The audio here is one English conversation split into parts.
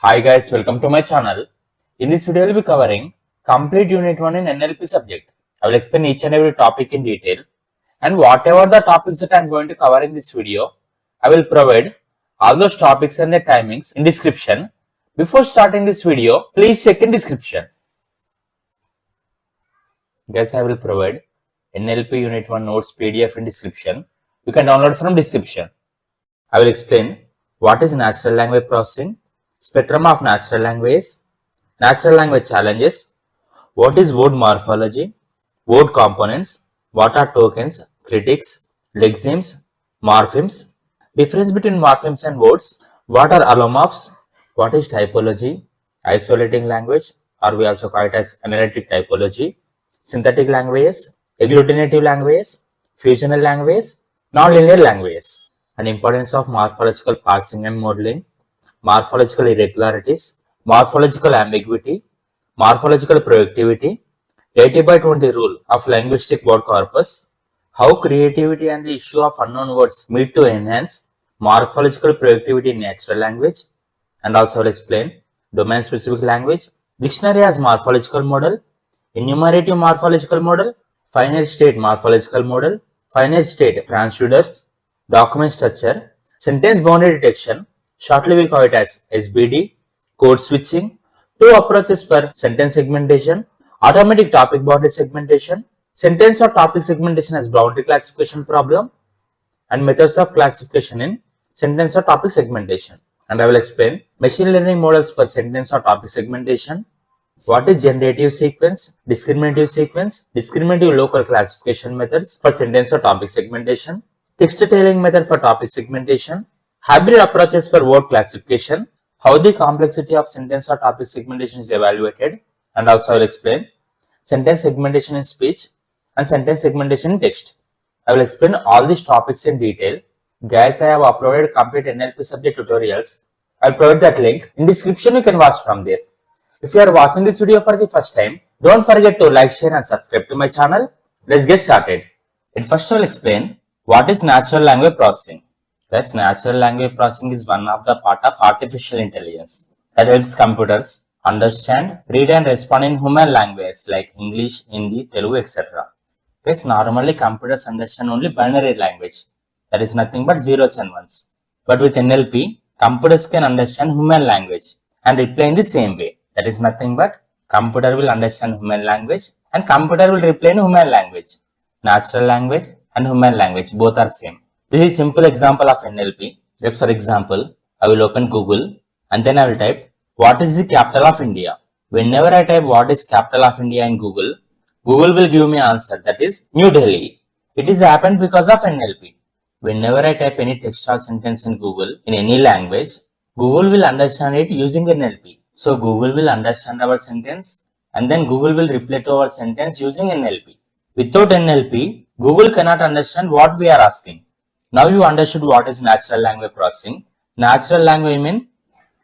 Hi guys, welcome to my channel. In this video, I will be covering complete Unit 1 in NLP Subject. I will explain each and every topic in detail, and whatever the topics that I am going to cover in this video, I will provide all those topics and their timings in description. Before starting this video, please check in description. Guys, I will provide NLP Unit 1 notes PDF in description. You can download from description. I will explain what is natural language processing, spectrum of natural language challenges, what is word morphology, word components, what are tokens, clitics, lexemes, morphemes, difference between morphemes and words, what are allomorphs, what is typology, isolating language, or we also call it as analytic typology, synthetic languages, agglutinative languages, fusional language, non-linear language, and importance of morphological parsing and modeling, morphological irregularities, morphological ambiguity, morphological productivity, 80/20 rule of linguistic word corpus, how creativity and the issue of unknown words meet to enhance morphological productivity in natural language, and also will explain domain-specific language, dictionary as morphological model, enumerative morphological model, finite state morphological model, finite state transducers, document structure, sentence boundary detection, shortly we call it as SBD, code switching, two approaches for sentence segmentation, automatic topic boundary segmentation, sentence or topic segmentation as boundary classification problem, and methods of classification in sentence or topic segmentation. And I will explain machine learning models for sentence or topic segmentation, what is generative sequence, discriminative local classification methods for sentence or topic segmentation, text tailing method for topic segmentation, hybrid approaches for word classification, how the complexity of sentence or topic segmentation is evaluated, and also I will explain sentence segmentation in speech and sentence segmentation in text. I will explain all these topics in detail. Guys, I have uploaded complete NLP subject tutorials. I will provide that link in description. You can watch from there. If you are watching this video for the first time, don't forget to like, share and subscribe to my channel. Let's get started. At first I will explain what is natural language processing. Thus, natural language processing is one of the part of artificial intelligence that helps computers understand, read and respond in human language like English, Hindi, Telugu, etc. Thus, normally computers understand only binary language, that is nothing but zeros and ones. But with NLP, computers can understand human language and reply in the same way. That is nothing but computer will understand human language and computer will reply in human language. Natural language and human language both are same. This is simple example of NLP. Just for example, I will open Google and then I will type what is the capital of India. Whenever I type what is capital of India in Google, Google will give me answer, that is New Delhi. It is happened because of NLP. Whenever I type any text or sentence in Google in any language, Google will understand it using NLP. So Google will understand our sentence and then Google will reply to our sentence using NLP. Without NLP, Google cannot understand what we are asking. Now you understood what is natural language processing. Natural language means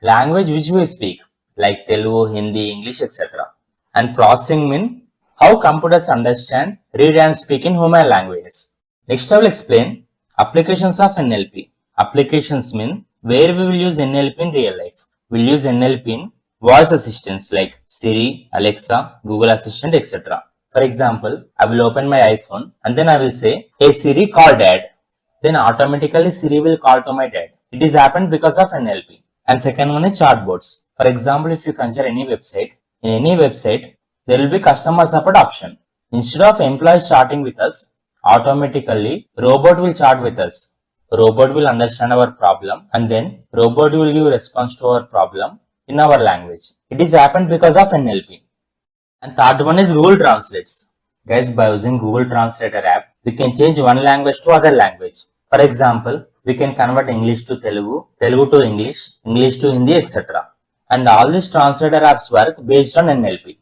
language which we speak like Telugu, Hindi, English, etc. And processing means how computers understand, read and speak in human languages. Next I will explain applications of NLP. Applications mean where we will use NLP in real life. We will use NLP in voice assistants like Siri, Alexa, Google Assistant, etc. For example, I will open my iPhone and then I will say, hey Siri, call dad. Then automatically Siri will call to my dad. It is happened because of NLP. And second one is chatbots. For example, if you consider any website, in any website, there will be customer support option. Instead of employees chatting with us, automatically robot will chat with us. Robot will understand our problem and then robot will give response to our problem in our language. It is happened because of NLP. And third one is Google Translates. Guys, by using Google Translator app, we can change one language to other language. For example, we can convert English to Telugu, Telugu to English, English to Hindi, etc. And all these translator apps work based on NLP.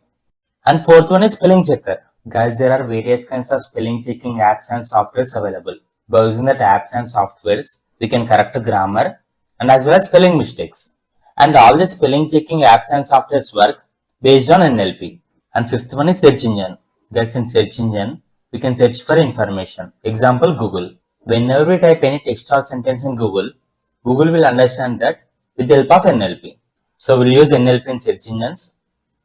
And fourth one is spelling checker. Guys, there are various kinds of spelling checking apps and softwares available. By using that apps and softwares, we can correct grammar and as well as spelling mistakes. And all the spelling checking apps and softwares work based on NLP. And fifth one is search engine. Guys, in search engine, we can search for information. Example, Google. Whenever we type any text or sentence in Google, Google will understand that with the help of NLP. So we'll use NLP in search engines.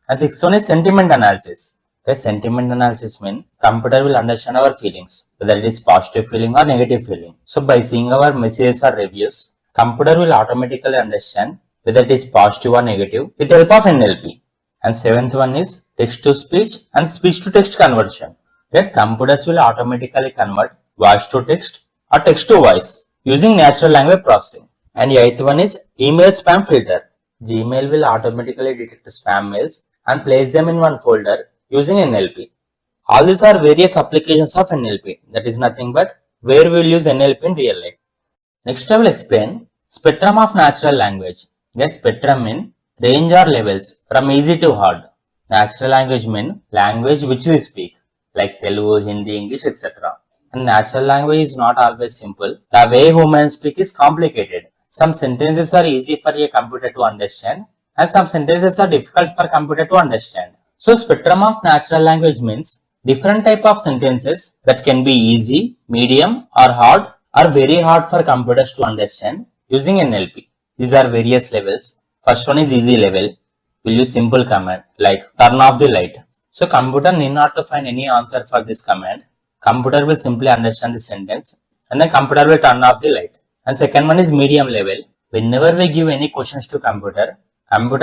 And sixth one is sentiment analysis. The sentiment analysis means computer will understand our feelings, whether it is positive feeling or negative feeling. So by seeing our messages or reviews, computer will automatically understand whether it is positive or negative with the help of NLP. And seventh one is text to speech and speech to text conversion. Yes, computers will automatically convert voice to text or text to voice using natural language processing. And the eighth one is email spam filter. Gmail will automatically detect spam mails and place them in one folder using NLP. All these are various applications of NLP. That is nothing but where we will use NLP in real life. Next I will explain spectrum of natural language. Yes, spectrum means range or levels from easy to hard. Natural language means language which we speak, like Telugu, Hindi, English, etc. And natural language is not always simple. The way humans speak is complicated. Some sentences are easy for a computer to understand and some sentences are difficult for computer to understand. So spectrum of natural language means different type of sentences that can be easy, medium or hard or very hard for computers to understand using NLP. These are various levels. First one is easy level. We'll use simple command like turn off the light. So computer need not to find any answer for this command. Computer will simply understand the sentence and then computer will turn off the light. And second one is medium level. Whenever we give any questions to computer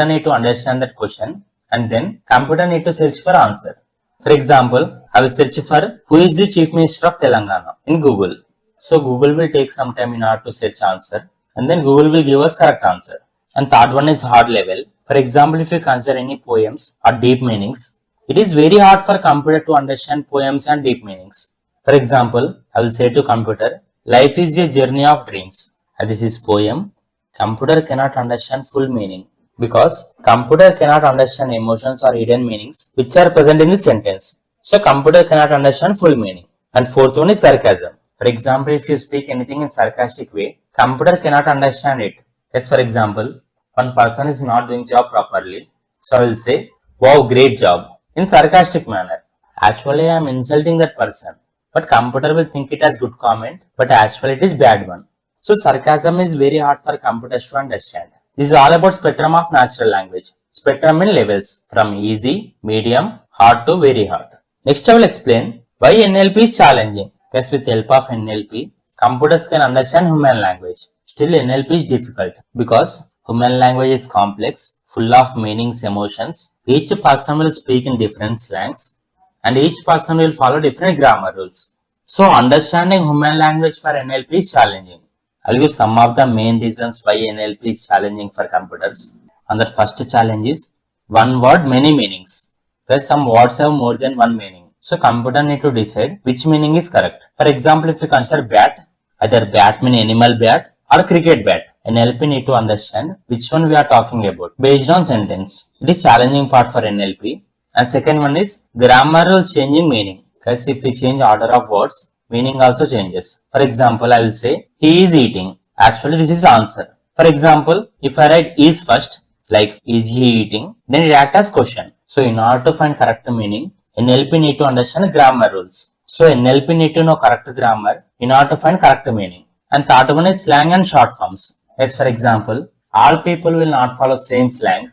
need to understand that question and then computer need to search for answer. For example, I will search for who is the Chief Minister of Telangana in Google. So Google will take some time in order to search answer and then Google will give us correct answer. And third one is hard level. For example, if you consider any poems or deep meanings, it is very hard for computer to understand poems and deep meanings. For example, I will say to computer, life is a journey of dreams. And this is poem. Computer cannot understand full meaning because computer cannot understand emotions or hidden meanings which are present in the sentence. So computer cannot understand full meaning. And fourth one is sarcasm. For example, if you speak anything in sarcastic way, computer cannot understand it. Yes, for example, one person is not doing job properly. So I will say, wow, great job in sarcastic manner. Actually, I am insulting that person. But computer will think it as good comment, but actually it is bad one. So sarcasm is very hard for computers to understand. This is all about spectrum of natural language. Spectrum in levels from easy, medium, hard to very hard. Next I will explain why NLP is challenging. Because with the help of NLP, computers can understand human language. Still NLP is difficult because human language is complex, full of meanings, emotions. Each person will speak in different slangs and each person will follow different grammar rules. So understanding human language for NLP is challenging. I'll give some of the main reasons why NLP is challenging for computers. And that first challenge is one word, many meanings. Where some words have more than one meaning. So computer need to decide which meaning is correct. For example, if you consider bat, either bat mean animal bat or cricket bat. NLP need to understand which one we are talking about based on sentence. It is challenging part for NLP. And second one is grammar rule changing meaning. Because if we change order of words, meaning also changes. For example, I will say he is eating. Actually, this is answer. For example, if I write is first, like is he eating, then it acts as question. So in order to find correct meaning, NLP need to understand grammar rules. So NLP need to know correct grammar in order to find correct meaning. And third one is slang and short forms. As for example, all people will not follow same slang.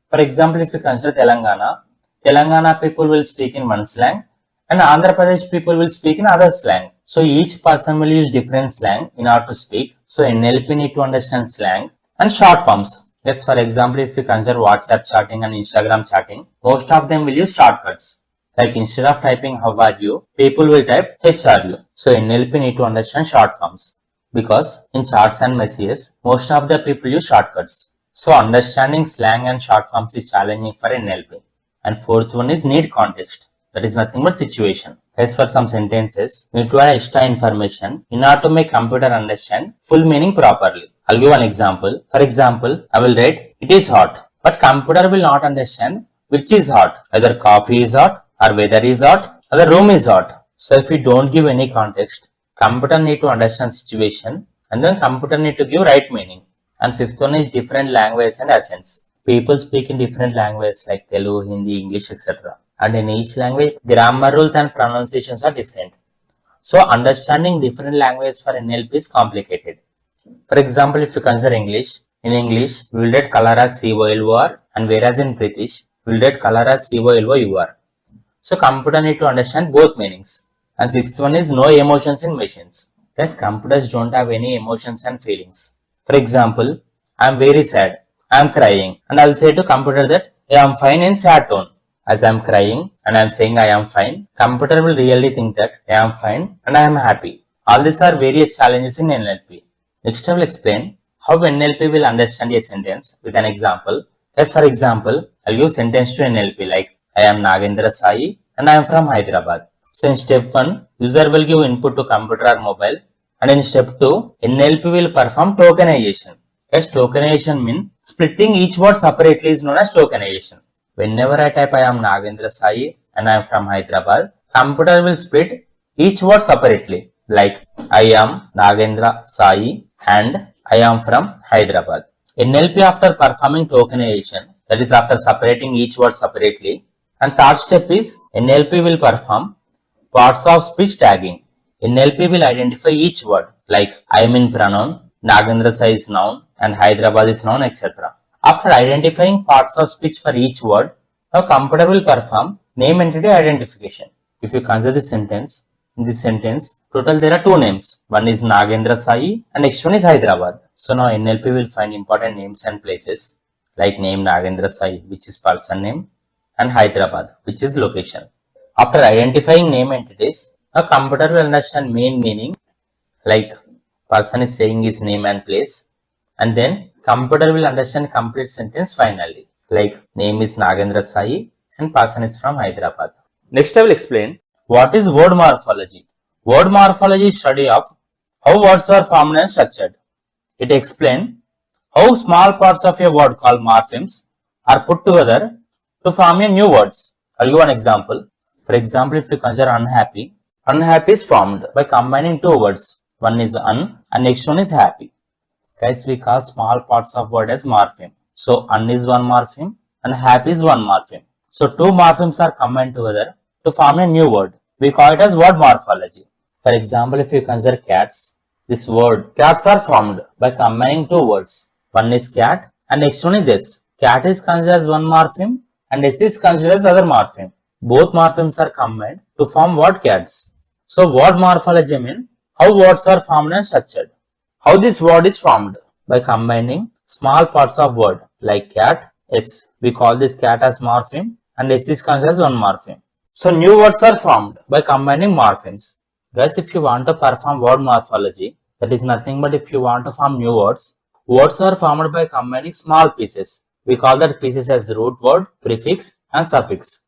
For example, if you consider Telangana people will speak in one slang and Andhra Pradesh people will speak in other slang. So each person will use different slang in order to speak. So NLP need to understand slang and short forms. Yes, for example, if you consider WhatsApp chatting and Instagram chatting, most of them will use shortcuts. Like instead of typing how are you, people will type HRU. So NLP need to understand short forms. Because in chats and messages, most of the people use shortcuts. So understanding slang and short forms is challenging for NLP. And fourth one is need context. That is nothing but situation. As for some sentences, we need to add extra information in order to make computer understand full meaning properly. I'll give one example. For example, I will write it is hot. But computer will not understand which is hot. Either coffee is hot or weather is hot or the room is hot. So if we don't give any context, computer need to understand situation and then computer need to give right meaning. And fifth one is different language and accents. People speak in different languages like Telugu, Hindi, English, etc. And in each language, grammar rules and pronunciations are different. So understanding different languages for NLP is complicated. For example, if you consider English In English, we will get color as COLOR, and whereas in British, we will get color as COLOUR. So computer need to understand both meanings. And sixth one is no emotions in machines. Yes, computers don't have any emotions and feelings. For example, I am very sad, I am crying, and I will say to computer that I am fine in sad tone. As I am crying and I am saying I am fine, computer will really think that I am fine and I am happy. All these are various challenges in NLP. Next I will explain how NLP will understand a sentence with an example. As for example, I will give sentence to NLP like I am Nagendra Sai and I am from Hyderabad. So in step 1, user will give input to computer or mobile, and in step 2, NLP will perform tokenization. As tokenization means splitting each word separately is known as tokenization. Whenever I type I am Nagendra Sai and I am from Hyderabad, computer will split each word separately like I am Nagendra Sai and I am from Hyderabad. NLP after performing tokenization, that is after separating each word separately, and third step is NLP will perform parts of speech tagging. NLP will identify each word like I am in pronoun, Nagendra Sai is noun and Hyderabad is noun, etc. After identifying parts of speech for each word, now computer will perform name entity identification. If you consider this sentence, in this sentence, total there are two names. One is Nagendra Sai and next one is Hyderabad. So now NLP will find important names and places like name Nagendra Sai, which is person name, and Hyderabad, which is location. After identifying name entities, a computer will understand main meaning like person is saying his name and place, and then computer will understand complete sentence finally like name is Nagendra Sai and person is from Hyderabad. Next I will explain what is word morphology. Word morphology is study of how words are formed and structured. It explains how small parts of a word called morphemes are put together to form a new words. I'll give an example. For example, if you consider unhappy, unhappy is formed by combining two words. One is un and next one is happy. Guys, we call small parts of word as morpheme. So un is one morpheme and happy is one morpheme. So two morphemes are combined together to form a new word. We call it as word morphology. For example, if you consider cats, this word cats are formed by combining two words. One is cat and next one is s. Cat is considered as one morpheme and s is considered as other morpheme. Both morphemes are combined to form word cats. So word morphology means how words are formed and structured. How this word is formed? By combining small parts of word like cat, s. We call this cat as morpheme and s is considered as one morpheme. So new words are formed by combining morphemes. Guys, if you want to perform word morphology, that is nothing but if you want to form new words, words are formed by combining small pieces. We call that pieces as root word, prefix and suffix.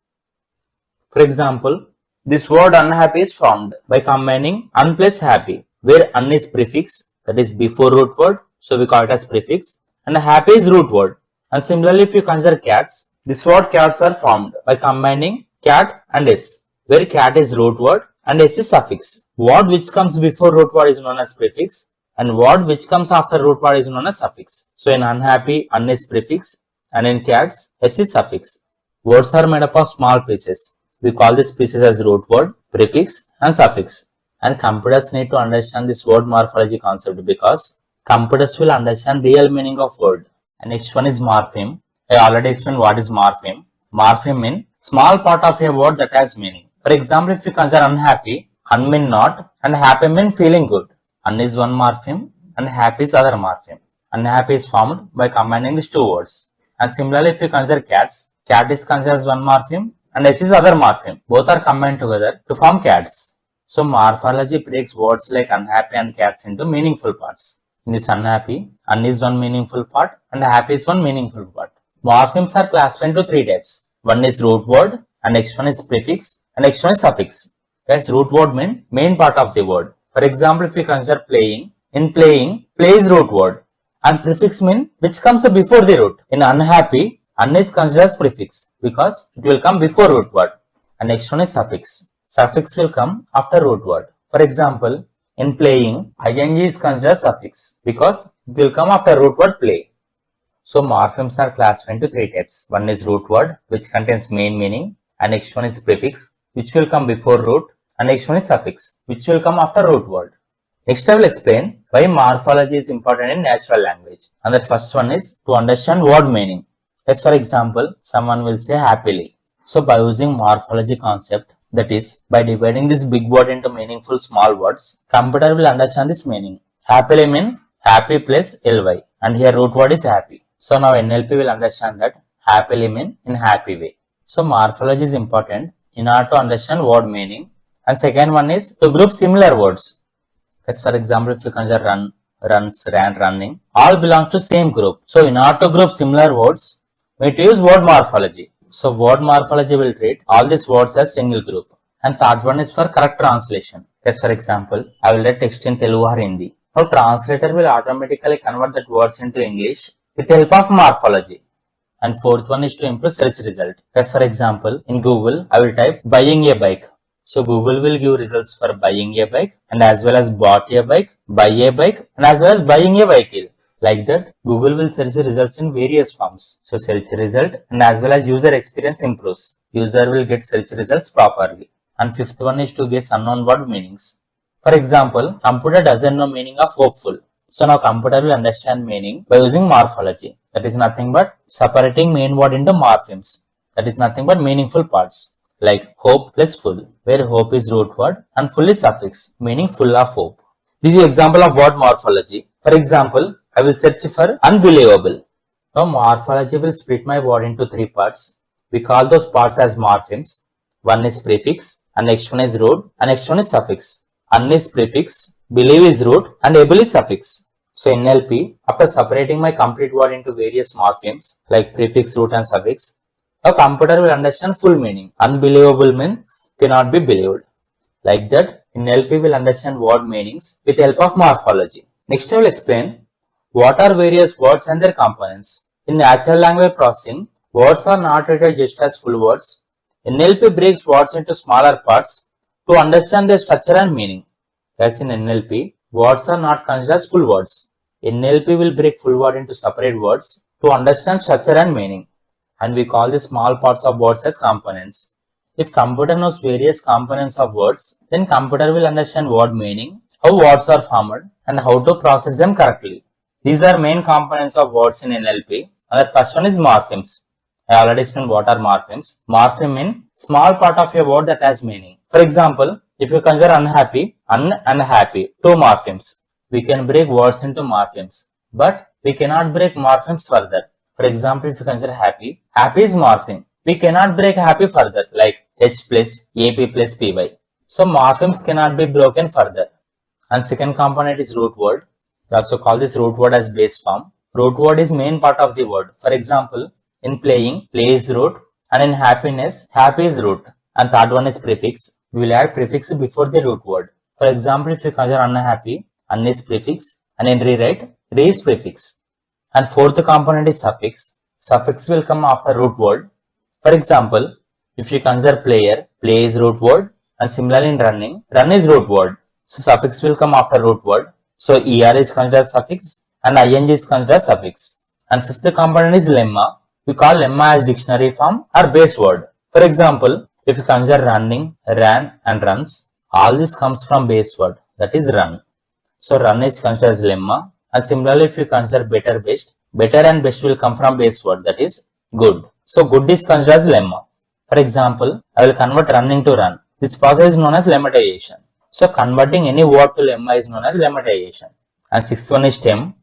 For example, this word unhappy is formed by combining un plus happy, where un is prefix, that is before root word, so we call it as prefix, and happy is root word. And similarly, if you consider cats, this word cats are formed by combining cat and s, where cat is root word and s is suffix. Word which comes before root word is known as prefix, and word which comes after root word is known as suffix. So in unhappy, un is prefix, and in cats, s is suffix. Words are made up of small pieces. We call these pieces as root word, prefix and suffix. And computers need to understand this word morphology concept because computers will understand real meaning of word. And next one is morpheme. I already explained what is morpheme. Morpheme means small part of a word that has meaning. For example, if you consider unhappy, un mean not and happy mean feeling good. Un is one morpheme and happy is other morpheme. Unhappy is formed by combining these two words. And similarly, if you consider cats, cat is considered as one morpheme and s is other morpheme. Both are combined together to form cats. So morphology breaks words like unhappy and cats into meaningful parts. In this unhappy, un is one meaningful part and happy is one meaningful part. Morphemes are classified into three types. One is root word and next one is prefix and next one is suffix. Guys, root word means main part of the word. For example, if you consider playing, in playing, play is root word and prefix means which comes before the root. In unhappy, un is considered as prefix because it will come before root word and next one is suffix. Suffix will come after root word. For example, in playing, ing is considered as suffix because it will come after root word play. So morphemes are classified into three types. One is root word which contains main meaning and next one is prefix which will come before root and next one is suffix which will come after root word. Next I will explain why morphology is important in natural language. And the first one is to understand word meaning. As for example, someone will say happily. So by using morphology concept, that is by dividing this big word into meaningful small words, computer will understand this meaning. Happily mean happy plus ly, and here root word is happy. So now NLP will understand that happily mean in happy way. So morphology is important in order to understand word meaning. And second one is to group similar words. As for example, if you consider run, runs, ran, running, all belong to same group. So in order to group similar words, we need to use word morphology. So word morphology will treat all these words as single group. And third one is for correct translation. As for example, I will write text in Telugu or Hindi. Now translator will automatically convert that words into English with the help of morphology. And fourth one is to improve search result. As for example, in Google, I will type buying a bike. So Google will give results for buying a bike and as well as bought a bike, buy a bike and as well as buying a vehicle. Like that, Google will search the results in various forms. So search result and as well as user experience improves. User will get search results properly. And fifth one is to guess unknown word meanings. For example, computer doesn't know meaning of hopeful. So now computer will understand meaning by using morphology. That is nothing but separating main word into morphemes. That is nothing but meaningful parts. Like hope plus full, where hope is root word and full is suffix, meaning full of hope. This is an example of word morphology. For example, I will search for unbelievable. Now morphology will split my word into three parts. We call those parts as morphemes. One is prefix, and next one is root, and next one is suffix. Un is prefix, believe is root, and able is suffix. So in NLP, after separating my complete word into various morphemes like prefix, root, and suffix, a computer will understand full meaning. Unbelievable mean cannot be believed. Like that, NLP will understand word meanings with the help of morphology. Next I will explain what are various words and their components. In natural language processing, words are not treated just as full words. NLP breaks words into smaller parts to understand their structure and meaning. As in NLP, words are not considered as full words. NLP will break full word into separate words to understand structure and meaning. And we call the small parts of words as components. If computer knows various components of words, then computer will understand word meaning, how words are formed, and how to process them correctly. These are main components of words in NLP. And the first one is morphemes. I already explained what are morphemes. Morpheme mean small part of a word that has meaning. For example, if you consider unhappy, un and happy, two morphemes. We can break words into morphemes, but we cannot break morphemes further. For example, if you consider happy, happy is morpheme. We cannot break happy further like h plus ap plus py. So morphemes cannot be broken further. And second component is root word. We also call this root word as base form. Root word is main part of the word. For example, in playing, play is root, and in happiness, happy is root. And third one is prefix. We will add prefix before the root word. For example, if you consider unhappy, un is prefix, and in rewrite, re is prefix. And fourth component is suffix. Suffix will come after root word. For example, if you consider player, play is root word, and similarly in running, run is root word. So suffix will come after root word. So er is considered suffix and ing is considered suffix. And fifth component is lemma. We call lemma as dictionary form or base word. For example, if you consider running, ran and runs, all this comes from base word, that is run. So run is considered as lemma. And similarly, if you consider better, best, better and best will come from base word, that is good. So good is considered as lemma. For example, I will convert running to run. This process is known as lemmatization. So converting any word to lemma is known as lemmatization. And sixth one is stem.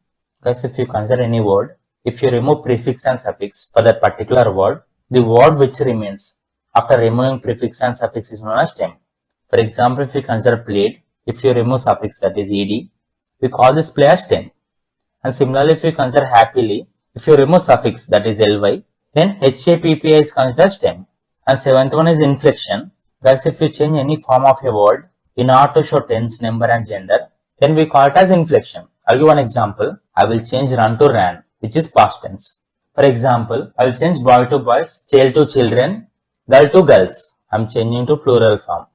Because if you consider any word, if you remove prefix and suffix for that particular word, the word which remains after removing prefix and suffix is known as stem. For example, if you consider played, if you remove suffix, that is ed, we call this play as stem. And similarly, if you consider happily, if you remove suffix, that is ly, then happi is considered stem. And seventh one is inflection. Guys, if you change any form of a word in order to show tense, number and gender, then we call it as inflection. I'll give one example. I will change run to ran, which is past tense. For example, I will change boy to boys, child to children, girl to girls. I'm changing to plural form.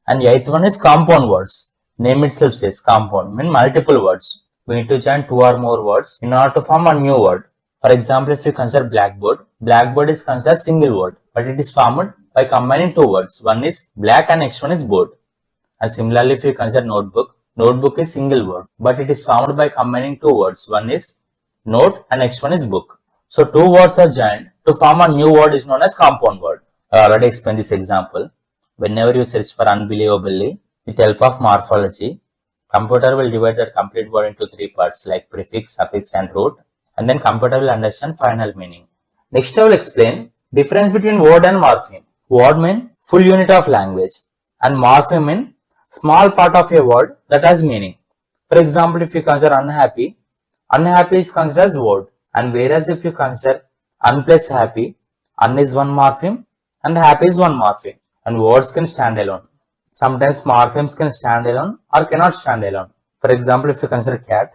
And eighth one is compound words. Name itself says compound, mean multiple words. We need to join two or more words in order to form a new word. For example, if you consider blackboard, blackboard is considered single word, but it is formed by combining two words. One is black and next one is board. And similarly, if you consider notebook, Notebook is single word, but it is formed by combining two words. One is note and next one is book. So two words are joined to form a new word is known as compound word. I already explained this example. Whenever you search for unbelievably, with the help of morphology, computer will divide that complete word into three parts like prefix, suffix and root, and then computer will understand final meaning. Next I will explain difference between word and morpheme. Word mean full unit of language and morpheme mean small part of a word that has meaning. For example, if you consider unhappy, unhappy is considered as word, and whereas if you consider un plus happy, un is one morpheme and happy is one morpheme, and words can stand alone. Sometimes morphemes can stand alone or cannot stand alone. For example, if you consider cat,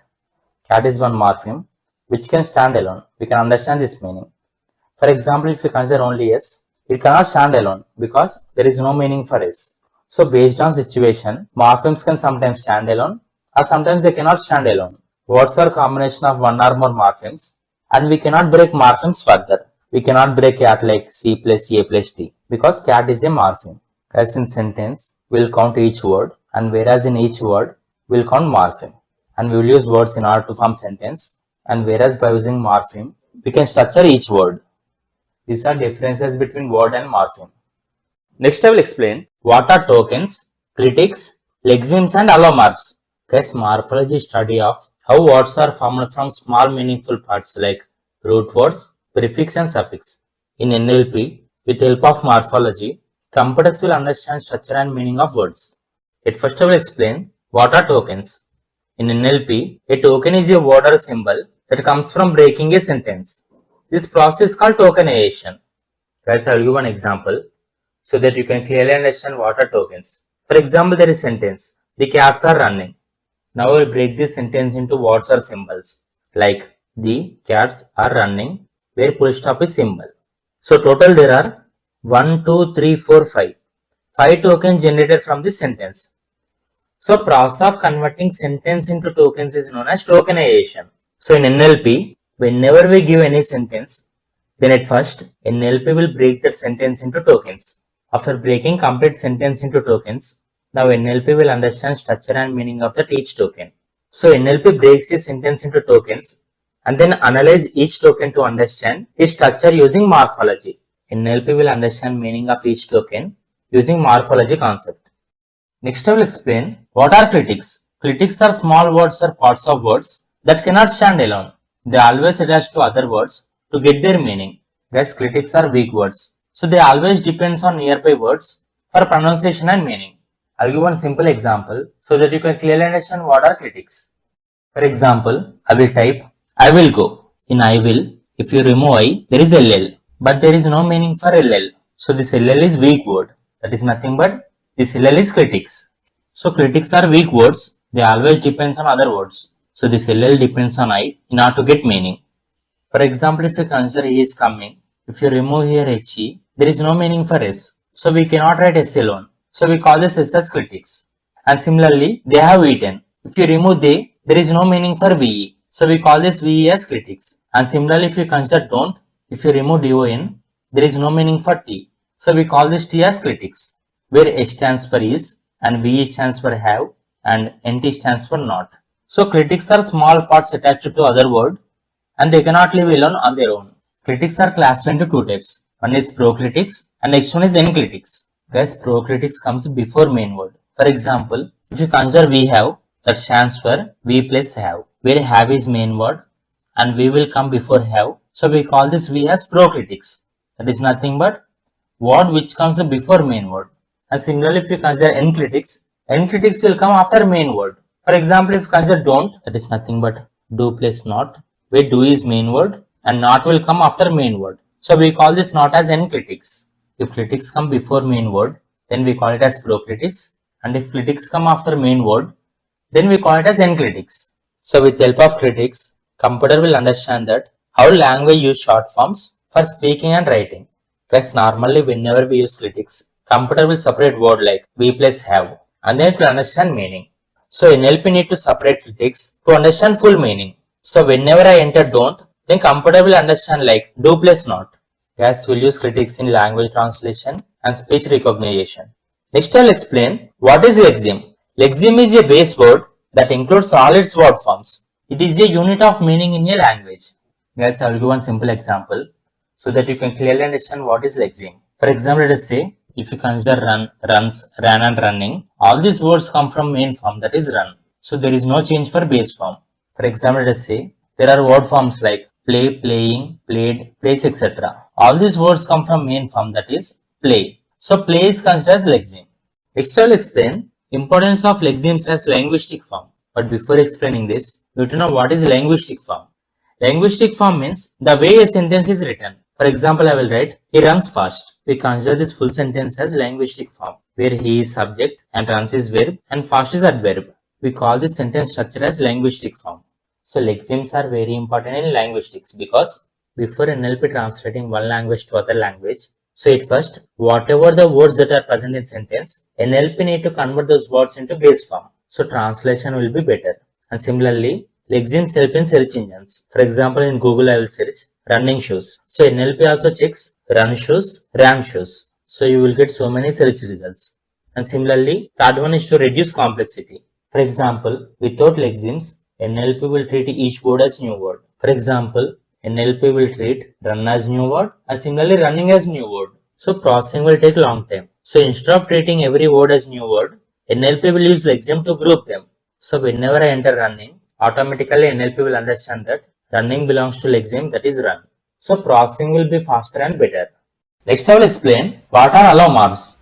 cat is one morpheme which can stand alone. We can understand this meaning. For example, if you consider only s, it cannot stand alone because there is no meaning for s. So based on situation, morphemes can sometimes stand alone or sometimes they cannot stand alone. Words are a combination of one or more morphemes and we cannot break morphemes further. We cannot break cat like c plus a plus t because cat is a morpheme. As in sentence, we will count each word, and whereas in each word, we will count morpheme. And we will use words in order to form sentence, and whereas by using morpheme, we can structure each word. These are differences between word and morpheme. Next I will explain what are tokens, clitics, lexemes and allomorphs. Guys, morphology study of how words are formed from small meaningful parts like root words, prefix and suffix. In NLP, with the help of morphology, computers will understand structure and meaning of words. At first I will explain what are tokens. In NLP, a token is a word or symbol that comes from breaking a sentence. This process is called tokenization. Guys, I will give one example so that you can clearly understand what are tokens. For example, there is sentence, the cats are running. Now we will break this sentence into words or symbols like the cats are running where full stop is symbol. So total there are 1, 2, 3, 4, 5. 5 tokens generated from this sentence. So process of converting sentence into tokens is known as tokenization. So in NLP, whenever we give any sentence, then at first NLP will break that sentence into tokens. After breaking complete sentence into tokens, now NLP will understand structure and meaning of that each token. So NLP breaks a sentence into tokens and then analyze each token to understand its structure using morphology. NLP will understand meaning of each token using morphology concept. Next I will explain what are clitics. Clitics are small words or parts of words that cannot stand alone. They always attach to other words to get their meaning. Thus clitics are weak words. So they always depends on nearby words for pronunciation and meaning. I'll give one simple example so that you can clearly understand what are clitics. For example, I will type I will go. In I will, if you remove I, there is LL. But there is no meaning for LL. So this LL is weak word. That is nothing but this LL is clitics. So clitics are weak words. They always depends on other words. So this LL depends on I in order to get meaning. For example, if you consider he is coming, if you remove here HE, there is no meaning for S. So we cannot write S alone. So we call this S as clitics. And similarly, they have eaten. If you remove they, there is no meaning for VE. So we call this VE as clitics. And similarly, if you consider don't, if you remove DON, there is no meaning for T. So we call this T as clitics, where H stands for is and VE stands for have and NT stands for not. So clitics are small parts attached to other word and they cannot live alone on their own. Clitics are classified into two types. One is proclitics and next one is enclitics. Guys, proclitics comes before main word. For example, if you consider we have, that stands for we plus have, where have is main word and we will come before have. So we call this we as proclitics. That is nothing but word which comes before main word. And similarly, if you consider enclitics, enclitics will come after main word. For example, if you consider don't, that is nothing but do plus not, where do is main word and not will come after main word. So we call this not as enclitics. If clitics come before main word, then we call it as proclitics. And if clitics come after main word, then we call it as enclitics. So with the help of clitics, computer will understand that how language use short forms for speaking and writing. Because normally whenever we use clitics, computer will separate word like we plus have and then it will understand meaning. So NLP need to separate clitics to understand full meaning. So whenever I enter don't, then computer will understand like do plus not. Guys, we'll use clitics in language translation and speech recognition. Next I'll explain what is lexeme. Lexeme is a base word that includes all its word forms. It is a unit of meaning in a language. Guys, I will give one simple example so that you can clearly understand what is lexeme. For example, let us say if you consider run, runs, ran and running, all these words come from main form, that is run. So there is no change for base form. For example, let us say there are word forms like play, playing, played, plays, etc. All these words come from main form, that is play. So play is considered as lexeme. Next I will explain importance of lexemes as linguistic form. But before explaining this, you have to know what is linguistic form. Linguistic form means the way a sentence is written. For example, I will write, he runs fast. We consider this full sentence as linguistic form, where he is subject and runs is verb and fast is adverb. We call this sentence structure as linguistic form. So lexemes are very important in linguistics because before NLP translating one language to other language, so at first, whatever the words that are present in sentence, NLP need to convert those words into base form. So translation will be better. And similarly, lexemes help in search engines. For example, in Google, I will search running shoes. So NLP also checks run shoes, ran shoes. So you will get so many search results. And similarly, third one is to reduce complexity. For example, without lexemes, NLP will treat each word as new word. For example, NLP will treat run as new word and similarly running as new word. So processing will take long time. So instead of treating every word as new word, NLP will use lexeme to group them. So whenever I enter running, automatically NLP will understand that running belongs to lexeme, that is run. So processing will be faster and better. Next I will explain what are allomorphs.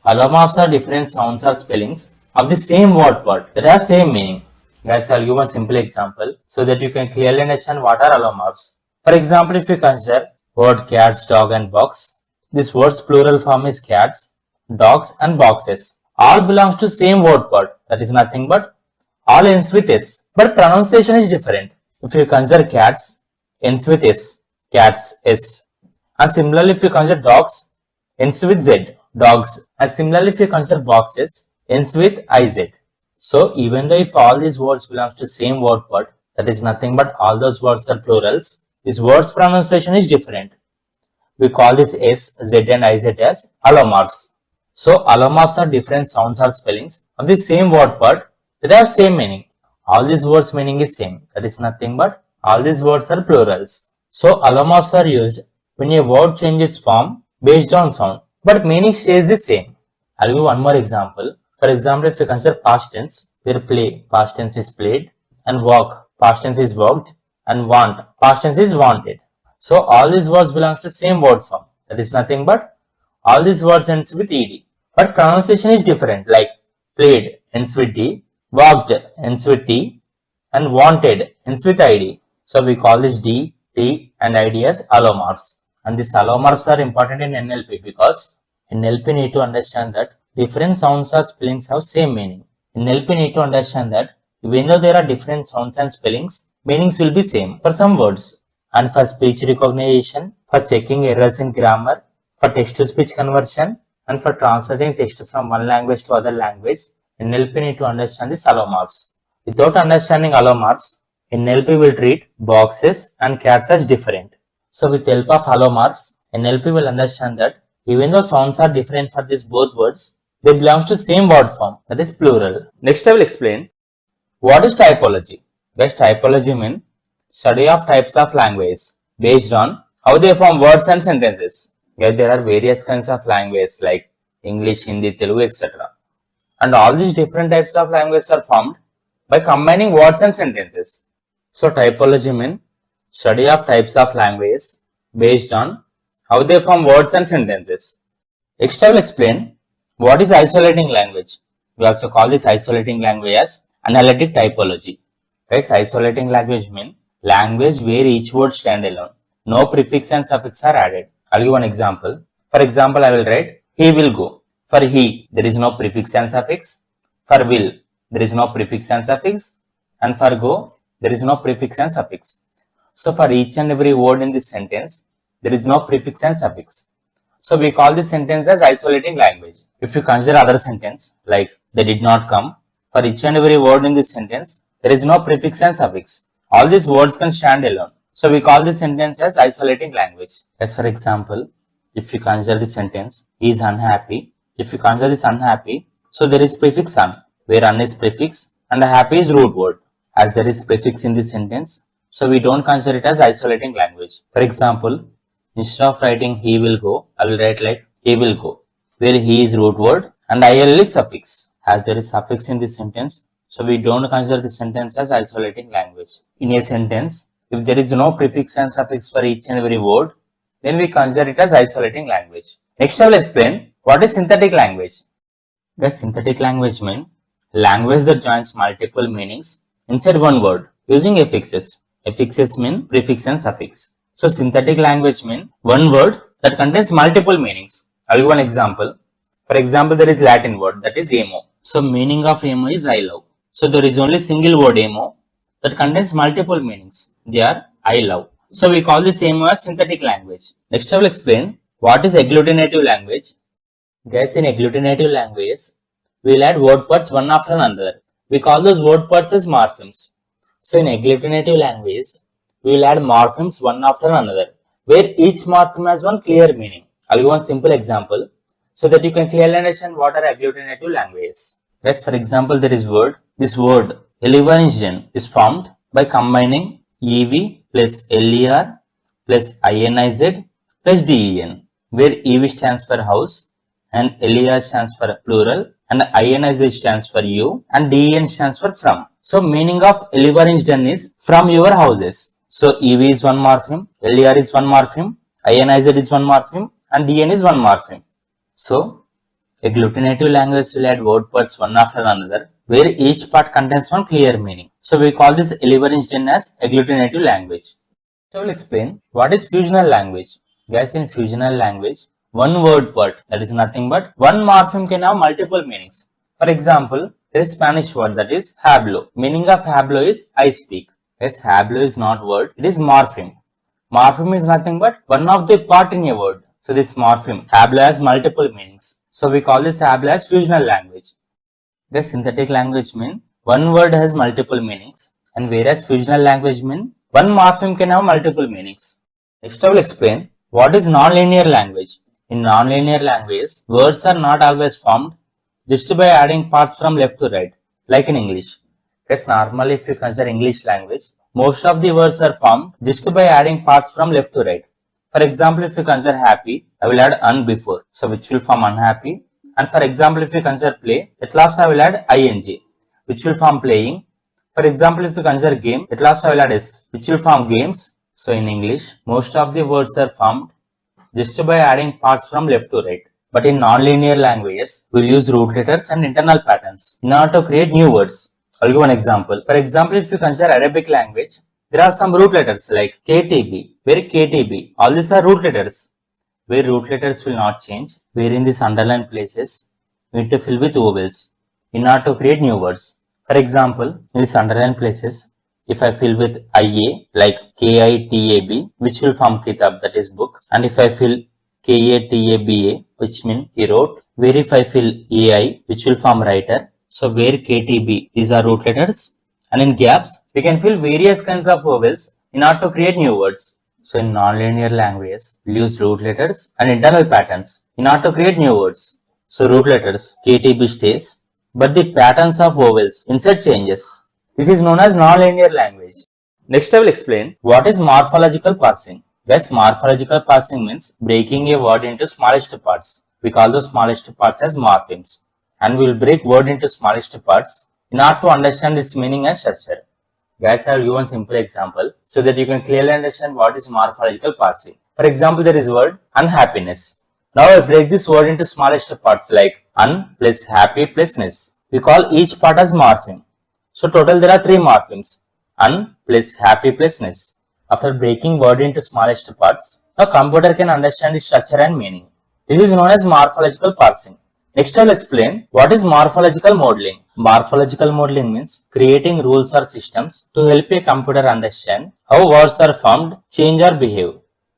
Allomorphs are different sounds or spellings of the same word part that have same meaning. Guys, I will give one simple example so that you can clearly understand what are allomorphs. For example, if you consider word cats, dog and box, this word's plural form is cats, dogs and boxes. All belongs to same word part, that is nothing but all ends with s. But pronunciation is different. If you consider cats, ends with s, cats, s. And similarly, if you consider dogs, ends with z, dogs. And similarly, if you consider boxes, ends with iz. So even though if all these words belongs to same word part, that is nothing but all those words are plurals, this word's pronunciation is different. We call this S, Z and IZ as allomorphs. So allomorphs are different sounds or spellings of the same word part that have same meaning. All these words meaning is same. That is nothing but all these words are plurals. So allomorphs are used when a word changes form based on sound, but meaning stays the same. I'll give one more example. For example, if you consider past tense, where play, past tense is played, and walk, past tense is walked, and want, past tense is wanted. So all these words belongs to same word form. That is nothing but all these words ends with ed. But pronunciation is different, like played ends with d, walked ends with t, and wanted ends with id. So we call this d, t, and id as allomorphs. And these allomorphs are important in NLP because NLP need to understand that different sounds or spellings have same meaning. NLP need to understand that even though there are different sounds and spellings, meanings will be same for some words. And for speech recognition, for checking errors in grammar, for text-to-speech conversion, and for translating text from one language to other language, NLP need to understand these allomorphs. Without understanding allomorphs, NLP will treat boxes and cats as different. So with the help of allomorphs, NLP will understand that even though sounds are different for these both words, they belong to same word form, that is plural. Next I will explain what is typology. Guys, typology means study of types of languages based on how they form words and sentences. Guys, there are various kinds of languages like English, Hindi, Telugu, etc. And all these different types of languages are formed by combining words and sentences. So typology means study of types of languages based on how they form words and sentences. Next I will explain what is isolating language. We also call this isolating language as analytic typology. Guys, isolating language means language where each word stand alone. No prefix and suffix are added. I'll give one example. For example, I will write he will go. For he, there is no prefix and suffix. For will, there is no prefix and suffix. And for go, there is no prefix and suffix. So for each and every word in this sentence, there is no prefix and suffix. So we call this sentence as isolating language. If you consider other sentence like they did not come, for each and every word in this sentence, there is no prefix and suffix. All these words can stand alone. So we call this sentence as isolating language. As for example, if you consider this sentence, he is unhappy. If you consider this unhappy, so there is prefix un. where un is prefix and happy is root word. As there is prefix in this sentence, so we don't consider it as isolating language. For example, instead of writing he will go, I will write like he will go, where he is root word and il is suffix. As there is suffix in this sentence, so we don't consider the sentence as isolating language. In a sentence, if there is no prefix and suffix for each and every word, then we consider it as isolating language. Next I will explain what is synthetic language. The synthetic language means language that joins multiple meanings inside one word using affixes. Affixes mean prefix and suffix. So synthetic language means one word that contains multiple meanings. I'll give one example. For example, there is Latin word that is amo. So meaning of amo is I love. So there is only single word amo that contains multiple meanings. They are I love. So we call this amo as synthetic language. Next I will explain what is agglutinative language. Guys, in agglutinative languages, we will add word parts one after another. We call those word parts as morphemes. So in agglutinative language, we will add morphemes one after another, where each morpheme has one clear meaning. I'll give one simple example so that you can clearly understand what are agglutinative languages. Guys, for example, there is word. This word irregularities is formed by combining ev plus ler plus iniz plus den, where ev stands for house and ler stands for plural and iniz stands for you and den stands for from. So meaning of irregularities is from your houses. So ev is one morpheme, ler is one morpheme, iniz is one morpheme and den is one morpheme. So agglutinative language will add word parts one after another, where each part contains one clear meaning. So we call this irregularities as agglutinative language. So I will explain what is fusional language. Guys, in fusional language, one word part, that is nothing but one morpheme, can have multiple meanings. For example, there is Spanish word that is hablo. Meaning of hablo is I speak. Yes, hablo is not word, it is morpheme. Morpheme is nothing but one of the part in a word. So this morpheme, hablo, has multiple meanings. So we call this hablo as fusional language. The synthetic language means one word has multiple meanings, and whereas fusional language means one morpheme can have multiple meanings. Next I will explain what is nonlinear language. In nonlinear languages, words are not always formed just by adding parts from left to right, like in English. Because normally if you consider English language, most of the words are formed just by adding parts from left to right. For example, if you consider happy, I will add un before, so which will form unhappy. And for example, if you consider play, at last I will add ing, which will form playing. For example, if you consider game, at last I will add s, which will form games. So in English, most of the words are formed just by adding parts from left to right. But in nonlinear languages, we will use root letters and internal patterns in order to create new words. I'll give an example. For example, if you consider Arabic language, there are some root letters like KTB, where KTB, all these are root letters, where root letters will not change, where in these underlined places, we need to fill with vowels in order to create new words. For example, in these underlined places, if I fill with IA, like KITAB, which will form kitab, that is book, and if I fill KATABA, which means he wrote, where if I fill AI, which will form writer, so where KTB, these are root letters, and in gaps, we can fill various kinds of vowels in order to create new words. So in nonlinear languages, we use root letters and internal patterns in order to create new words. So root letters, KTB stays, but the patterns of vowels inside changes. This is known as nonlinear language. Next I will explain what is morphological parsing. Guys, morphological parsing means breaking a word into smallest parts. We call those smallest parts as morphemes. And we will break word into smallest parts in order to understand its meaning and structure. Guys, I will give one simple example so that you can clearly understand what is morphological parsing. For example, there is word unhappiness. Now I break this word into smallest parts like un plus happy plus ness. We call each part as morpheme. So total there are three morphemes, un plus happy plus ness. After breaking word into smallest parts, a computer can understand its structure and meaning. This is known as morphological parsing. Next I will explain what is morphological modeling. Morphological modeling means creating rules or systems to help a computer understand how words are formed, change or behave.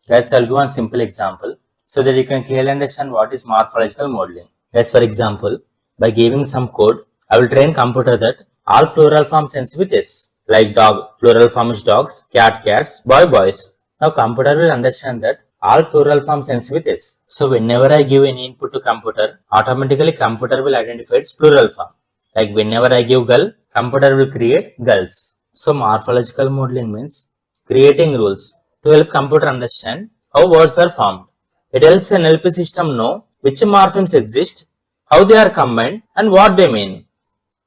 Guys, I will give one simple example so that you can clearly understand what is morphological modeling. Guys, for example, by giving some code, I will train computer that all plural forms ends with s. Like dog, plural form is dogs, cat, cats, boy, boys. Now computer will understand that all plural forms ends with s. So whenever I give any input to computer, automatically computer will identify its plural form. Like whenever I give gull, computer will create gulls. So morphological modeling means creating rules to help computer understand how words are formed. It helps an NLP system know which morphemes exist, how they are combined, and what they mean.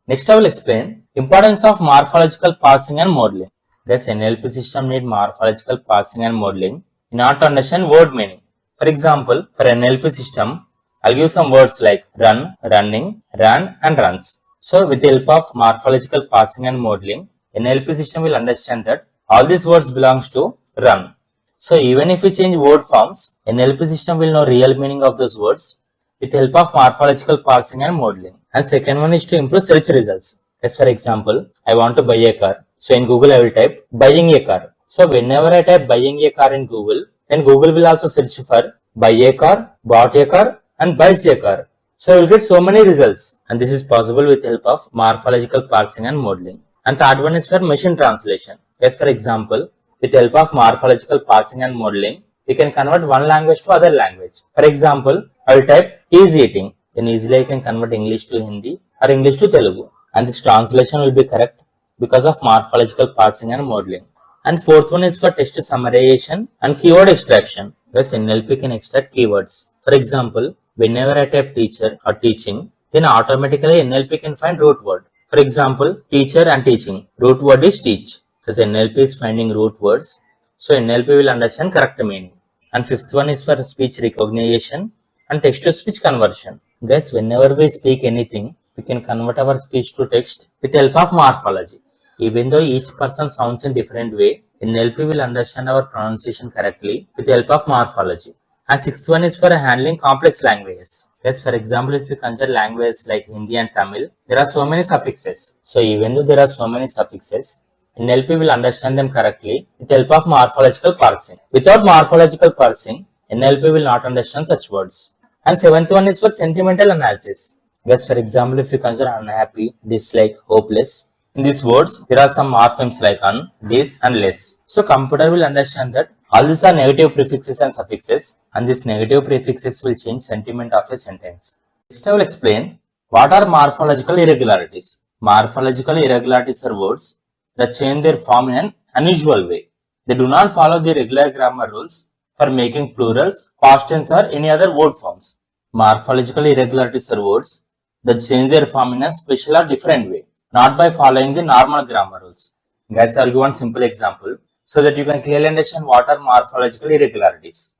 Next I will explain importance of morphological parsing and modeling. Thus NLP system need morphological parsing and modeling in order to understand word meaning. For example, for NLP system, I'll give some words like run, running, ran and runs. So with the help of morphological parsing and modeling, NLP system will understand that all these words belongs to run. So even if we change word forms, NLP system will know real meaning of those words with the help of morphological parsing and modeling. And second one is to improve search results. As for example, I want to buy a car. So in Google I will type buying a car. So whenever I type buying a car in Google, then Google will also search for buy a car, bought a car and buys a car. So you will get so many results, and this is possible with the help of morphological parsing and modeling. And third one is for machine translation. As for example, with the help of morphological parsing and modeling, we can convert one language to other language. For example, I will type he is eating. Then easily I can convert English to Hindi or English to Telugu. And this translation will be correct because of morphological parsing and modeling. And fourth one is for text summarization and keyword extraction. Thus NLP can extract keywords. For example, whenever I type teacher or teaching, then automatically NLP can find root word. For example, teacher and teaching. Root word is teach. Thus NLP is finding root words. So NLP will understand correct meaning. And fifth one is for speech recognition and text to speech conversion. Guys, whenever we speak anything, we can convert our speech to text with the help of morphology. Even though each person sounds in different way, NLP will understand our pronunciation correctly with the help of morphology. And sixth one is for handling complex languages. Yes, for example, if you consider languages like Hindi and Tamil, there are so many suffixes. So even though there are so many suffixes, NLP will understand them correctly with the help of morphological parsing. Without morphological parsing, NLP will not understand such words. And seventh one is for sentimental analysis. Yes, for example, if you consider unhappy, dislike, hopeless, in these words, there are some morphemes like un, this and less. So computer will understand that all these are negative prefixes and suffixes, and these negative prefixes will change sentiment of a sentence. Next I will explain what are morphological irregularities. Morphological irregularities are words that change their form in an unusual way. They do not follow the regular grammar rules for making plurals, past tense or any other word forms. Morphological irregularities are words that change their form in a special or different way, not by following the normal grammar rules. Guys, I will give one simple example so that you can clearly understand what are morphological irregularities.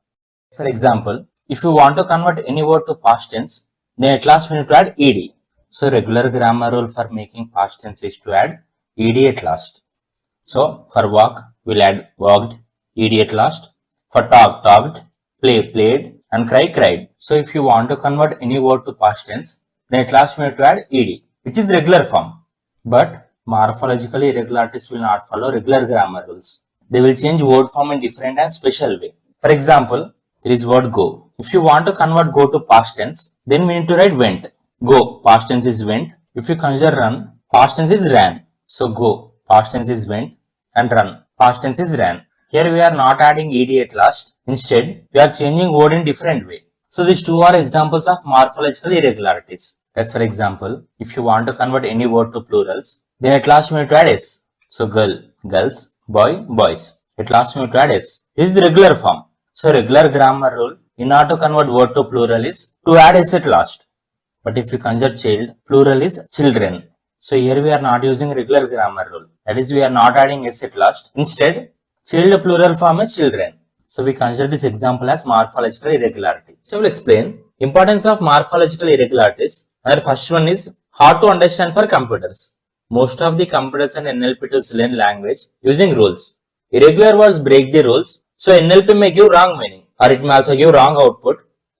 For example, if you want to convert any word to past tense, then at last we need to add ed. So regular grammar rule for making past tense is to add ed at last. So for walk, we'll add walked, ed at last. For talk, talked, play, played, and cry, cried. So if you want to convert any word to past tense, then at last we need to add ed, which is regular form. But morphological irregularities will not follow regular grammar rules. They will change word form in different and special way. For example, there is word go. If you want to convert go to past tense, then we need to write went. Go, past tense is went. If you consider run, past tense is ran. So go, past tense is went, and run, past tense is ran. Here we are not adding ed at last. Instead, we are changing word in different way. So these two are examples of morphological irregularities. As for example, if you want to convert any word to plurals, then at last we need to add s. So girl, girls, boy, boys. At last we need to add s. This is regular form. So regular grammar rule in order to convert word to plural is to add s at last. But if you consider child, plural is children. So here we are not using regular grammar rule. That is, we are not adding s at last. Instead, child plural form is children. So we consider this example as morphological irregularity. So I will explain importance of morphological irregularities. And the first one is hard to understand for computers. Most of the computers and NLP tools learn language using rules. Irregular words break the rules, so NLP may give wrong meaning, or it may also give wrong output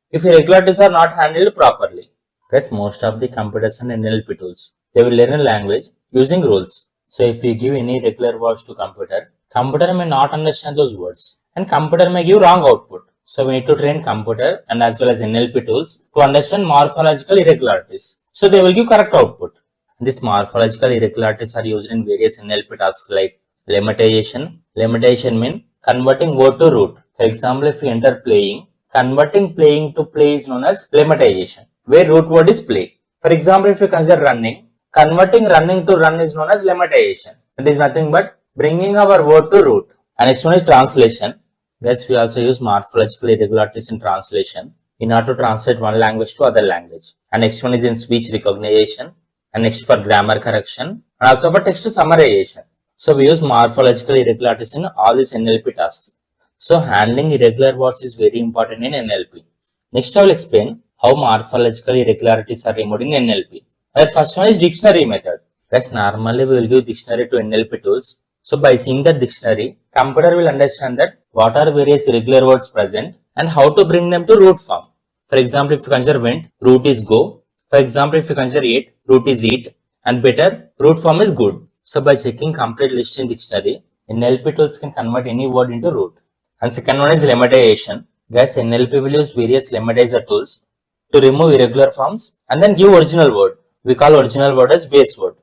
if irregularities are not handled properly. Because most of the computers and NLP tools, they will learn a language using rules. So if we give any irregular words to computer may not understand those words, and computer may give wrong output. So we need to train computer and as well as NLP tools to understand morphological irregularities. So they will give correct output. These morphological irregularities are used in various NLP tasks like lemmatization. Lemmatization means converting word to root. For example, if you enter playing, converting playing to play is known as lemmatization, where root word is play. For example, if you consider running, Converting running to run is known as lemmatization. It is nothing but bringing our word to root. And next one is translation. Thus, we also use morphological irregularities in translation in order to translate one language to other language. And next one is in speech recognition. And next for grammar correction. And also for text summarization. So, we use morphological irregularities in all these NLP tasks. So, handling irregular words is very important in NLP. Next, I will explain how morphological irregularities are removed in NLP. The first one is dictionary method. Guys, normally we will give dictionary to NLP tools. So, by seeing the dictionary, computer will understand that what are various irregular words present and how to bring them to root form. For example, if you consider went, root is go. For example, if you consider ate, root is eat. And better, root form is good. So, by checking complete list in dictionary, NLP tools can convert any word into root. And second one is lemmatization. Guys, NLP will use various lemmatizer tools to remove irregular forms and then give original word. We call original word as base word.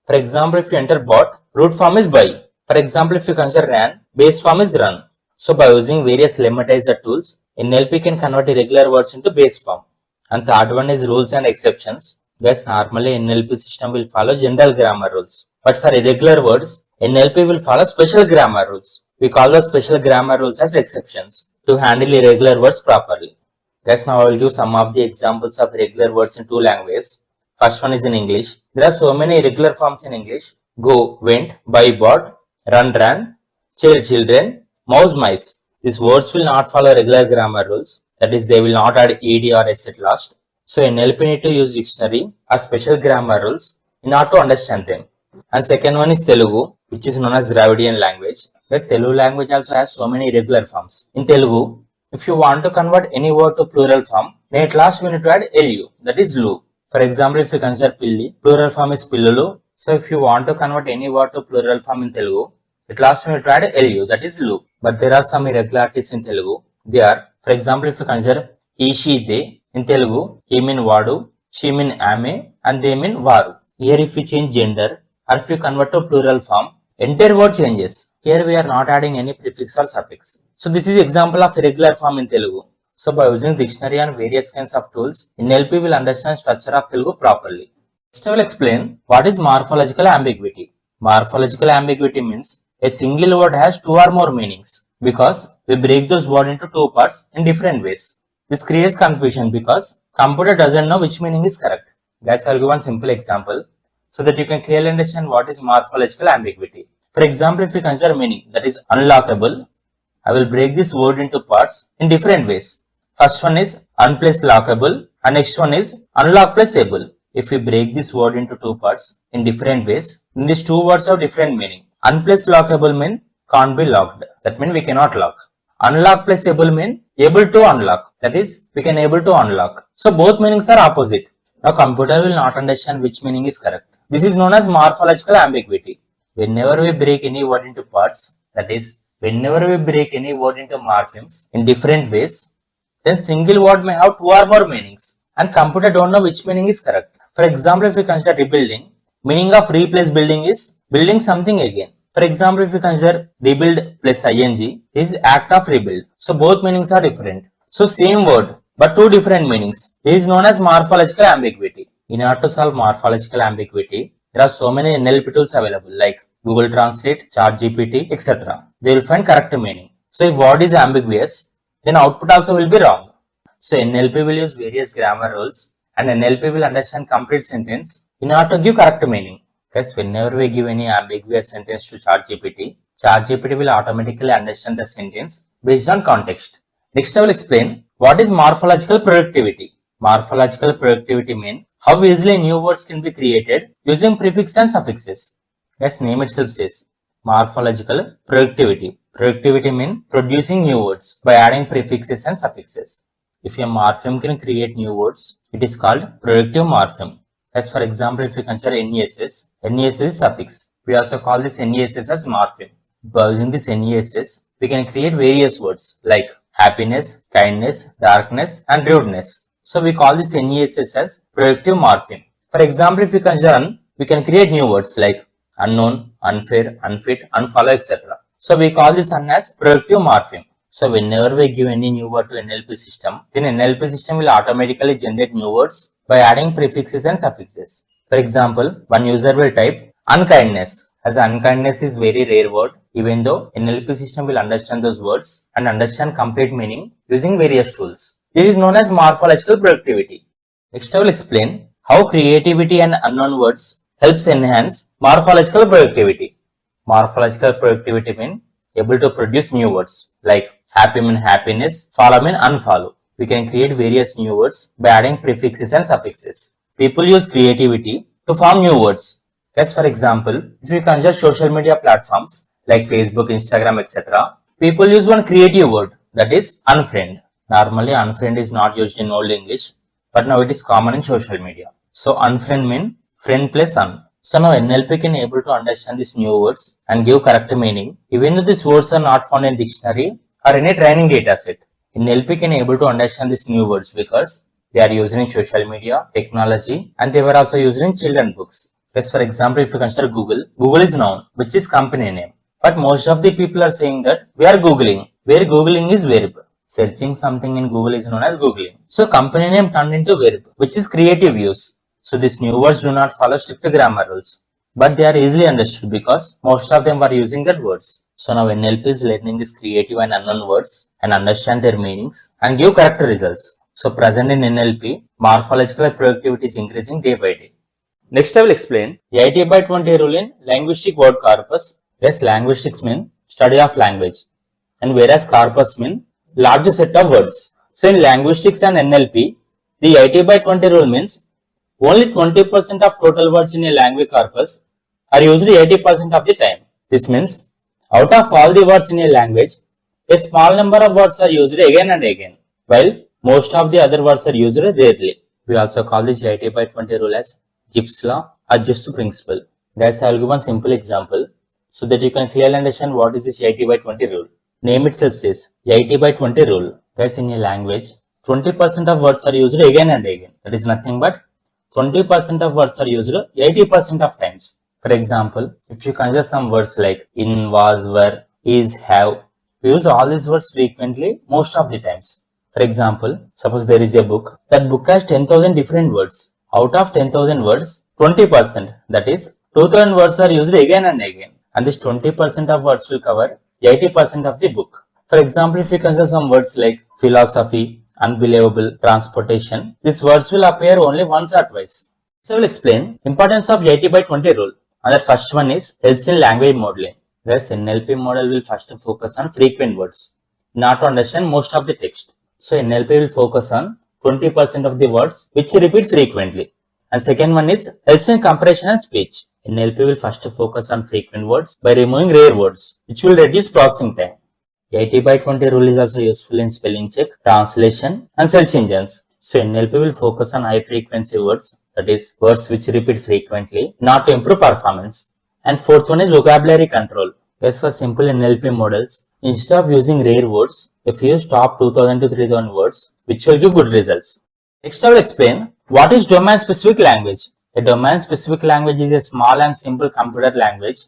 For example, if you enter bought, root form is buy. For example, if you consider ran, base form is run. So, by using various lemmatizer tools, NLP can convert irregular words into base form. And third one is rules and exceptions. Guys, normally NLP system will follow general grammar rules. But for irregular words, NLP will follow special grammar rules. We call those special grammar rules as exceptions to handle irregular words properly. Guys, now I will give some of the examples of irregular words in two languages. First one is in English. There are so many irregular forms in English. Go, went, buy, bought, run, ran, child, children, mouse, mice. These words will not follow regular grammar rules. That is, they will not add ed or s at last. So, NLP need to use dictionary or special grammar rules in order to understand them. And second one is Telugu, which is known as Dravidian language. Yes, Telugu language also has so many irregular forms. In Telugu, if you want to convert any word to plural form, then at last we need to add lu, that is lu. For example, if you consider pilli, plural form is pillulu. So, if you want to convert any word to plural form in Telugu, at last we need to add lu, that is lu. But there are some irregularities in Telugu. They are, for example, if you consider he, she, they, in Telugu, he mean vadu, she mean ame, and they mean varu. Here, if you change gender, or if you convert to plural form, entire word changes. Here we are not adding any prefix or suffix. So this is example of irregular form in Telugu. So by using dictionary and various kinds of tools, NLP will understand structure of Telugu properly. Next I will explain what is morphological ambiguity. Morphological ambiguity means a single word has two or more meanings because we break those words into two parts in different ways. This creates confusion because computer doesn't know which meaning is correct. Guys, I will give one simple example so that you can clearly understand what is morphological ambiguity. For example, if you consider meaning, that is unlockable, I will break this word into parts in different ways. First one is unplace lockable and next one is unlock placeable. If we break this word into two parts in different ways, then these two words have different meaning. Unplace lockable mean can't be locked. That means we cannot lock. Unlock placeable mean able to unlock. That is, we can able to unlock. So both meanings are opposite. Now computer will not understand which meaning is correct. This is known as morphological ambiguity. Whenever we break any word into parts, that is, whenever we break any word into morphemes in different ways, then single word may have two or more meanings and computer don't know which meaning is correct. For example, if we consider rebuilding, meaning of replace building is building something again. For example, if we consider rebuild plus ing is act of rebuild. So both meanings are different. So same word but two different meanings. This is known as morphological ambiguity. In order to solve morphological ambiguity, there are so many NLP tools available like Google Translate, ChatGPT, etc. They will find correct meaning. So if word is ambiguous, then output also will be wrong. So NLP will use various grammar rules and NLP will understand complete sentence in order to give correct meaning. Because whenever we give any ambiguous sentence to ChatGPT, ChatGPT will automatically understand the sentence based on context. Next I will explain what is morphological productivity. Morphological productivity means how easily new words can be created using prefix and suffixes. As name itself says, morphological productivity. Productivity means producing new words by adding prefixes and suffixes. If a morpheme can create new words, it is called productive morpheme. As for example, if you consider NESS, NESS is suffix. We also call this NESS as morpheme. By using this NESS, we can create various words like happiness, kindness, darkness, and rudeness. So we call this NESS as productive morpheme. For example, if we consider we can create new words like unknown, unfair, unfit, unfollow, etc. So we call this as productive morpheme. So whenever we give any new word to NLP system, then NLP system will automatically generate new words by adding prefixes and suffixes. For example, one user will type unkindness, as unkindness is very rare word, even though NLP system will understand those words and understand complete meaning using various tools. This is known as morphological productivity. Next I will explain how creativity and unknown words helps enhance morphological productivity. Morphological productivity means able to produce new words like happy mean happiness, follow mean unfollow. We can create various new words by adding prefixes and suffixes. People use creativity to form new words. As for example, if you consider social media platforms like Facebook, Instagram, etc., people use one creative word, that is unfriend. Normally unfriend is not used in Old English, but now it is common in social media. So unfriend means friend plus un. So now NLP can able to understand these new words and give correct meaning, even though these words are not found in dictionary or any training data set. NLP can able to understand these new words because they are used in social media, technology, and they were also used in children books. As for example, if you consider Google, Google is noun, which is company name. But most of the people are saying that we are Googling, where Googling is verb. Searching something in Google is known as Googling. So company name turned into verb, which is creative use. So these new words do not follow strict grammar rules, but they are easily understood because most of them are using that words. So now NLP is learning these creative and unknown words and understand their meanings and give correct results. So present in NLP, morphological productivity is increasing day by day. Next I will explain 80/20 rule in linguistic word corpus. Yes, linguistics mean study of language, and whereas corpus mean larger set of words. So in linguistics and NLP, the 80/20 rule means only 20% of total words in a language corpus are used 80% of the time. This means out of all the words in a language, a small number of words are used again and again, while most of the other words are used rarely. We also call this 80/20 rule as Gibbs law or Gibbs principle. Guys, I will give one simple example so that you can clearly understand what is this 80/20 rule. Name itself says 80/20 rule. Guys, in a language, 20% of words are used again and again. That is nothing but 20% of words are used 80% of times. For example, if you consider some words like in, was, were, is, have, we use all these words frequently most of the times. For example, suppose there is a book. That book has 10,000 different words. Out of 10,000 words, 20%, that is 2,000 words are used again and again. And this 20% of words will cover 80% of the book. For example, if you consider some words like philosophy, unbelievable, transportation, these words will appear only once or twice. So I will explain importance of 80/20 rule. And the first one is helps in language modeling. Thus NLP model will first focus on frequent words, not to understand most of the text. So NLP will focus on 20% of the words which repeat frequently. And second one is helps in comparison and speech. NLP will first focus on frequent words by removing rare words, which will reduce processing time. 80/20 rule is also useful in spelling check, translation, and search engines. So NLP will focus on high frequency words, that is words which repeat frequently, not to improve performance. And fourth one is vocabulary control. As for simple NLP models, instead of using rare words, if you use top 2000 to 3000 words, which will give good results. Next I will explain what is domain specific language. A domain specific language is a small and simple computer language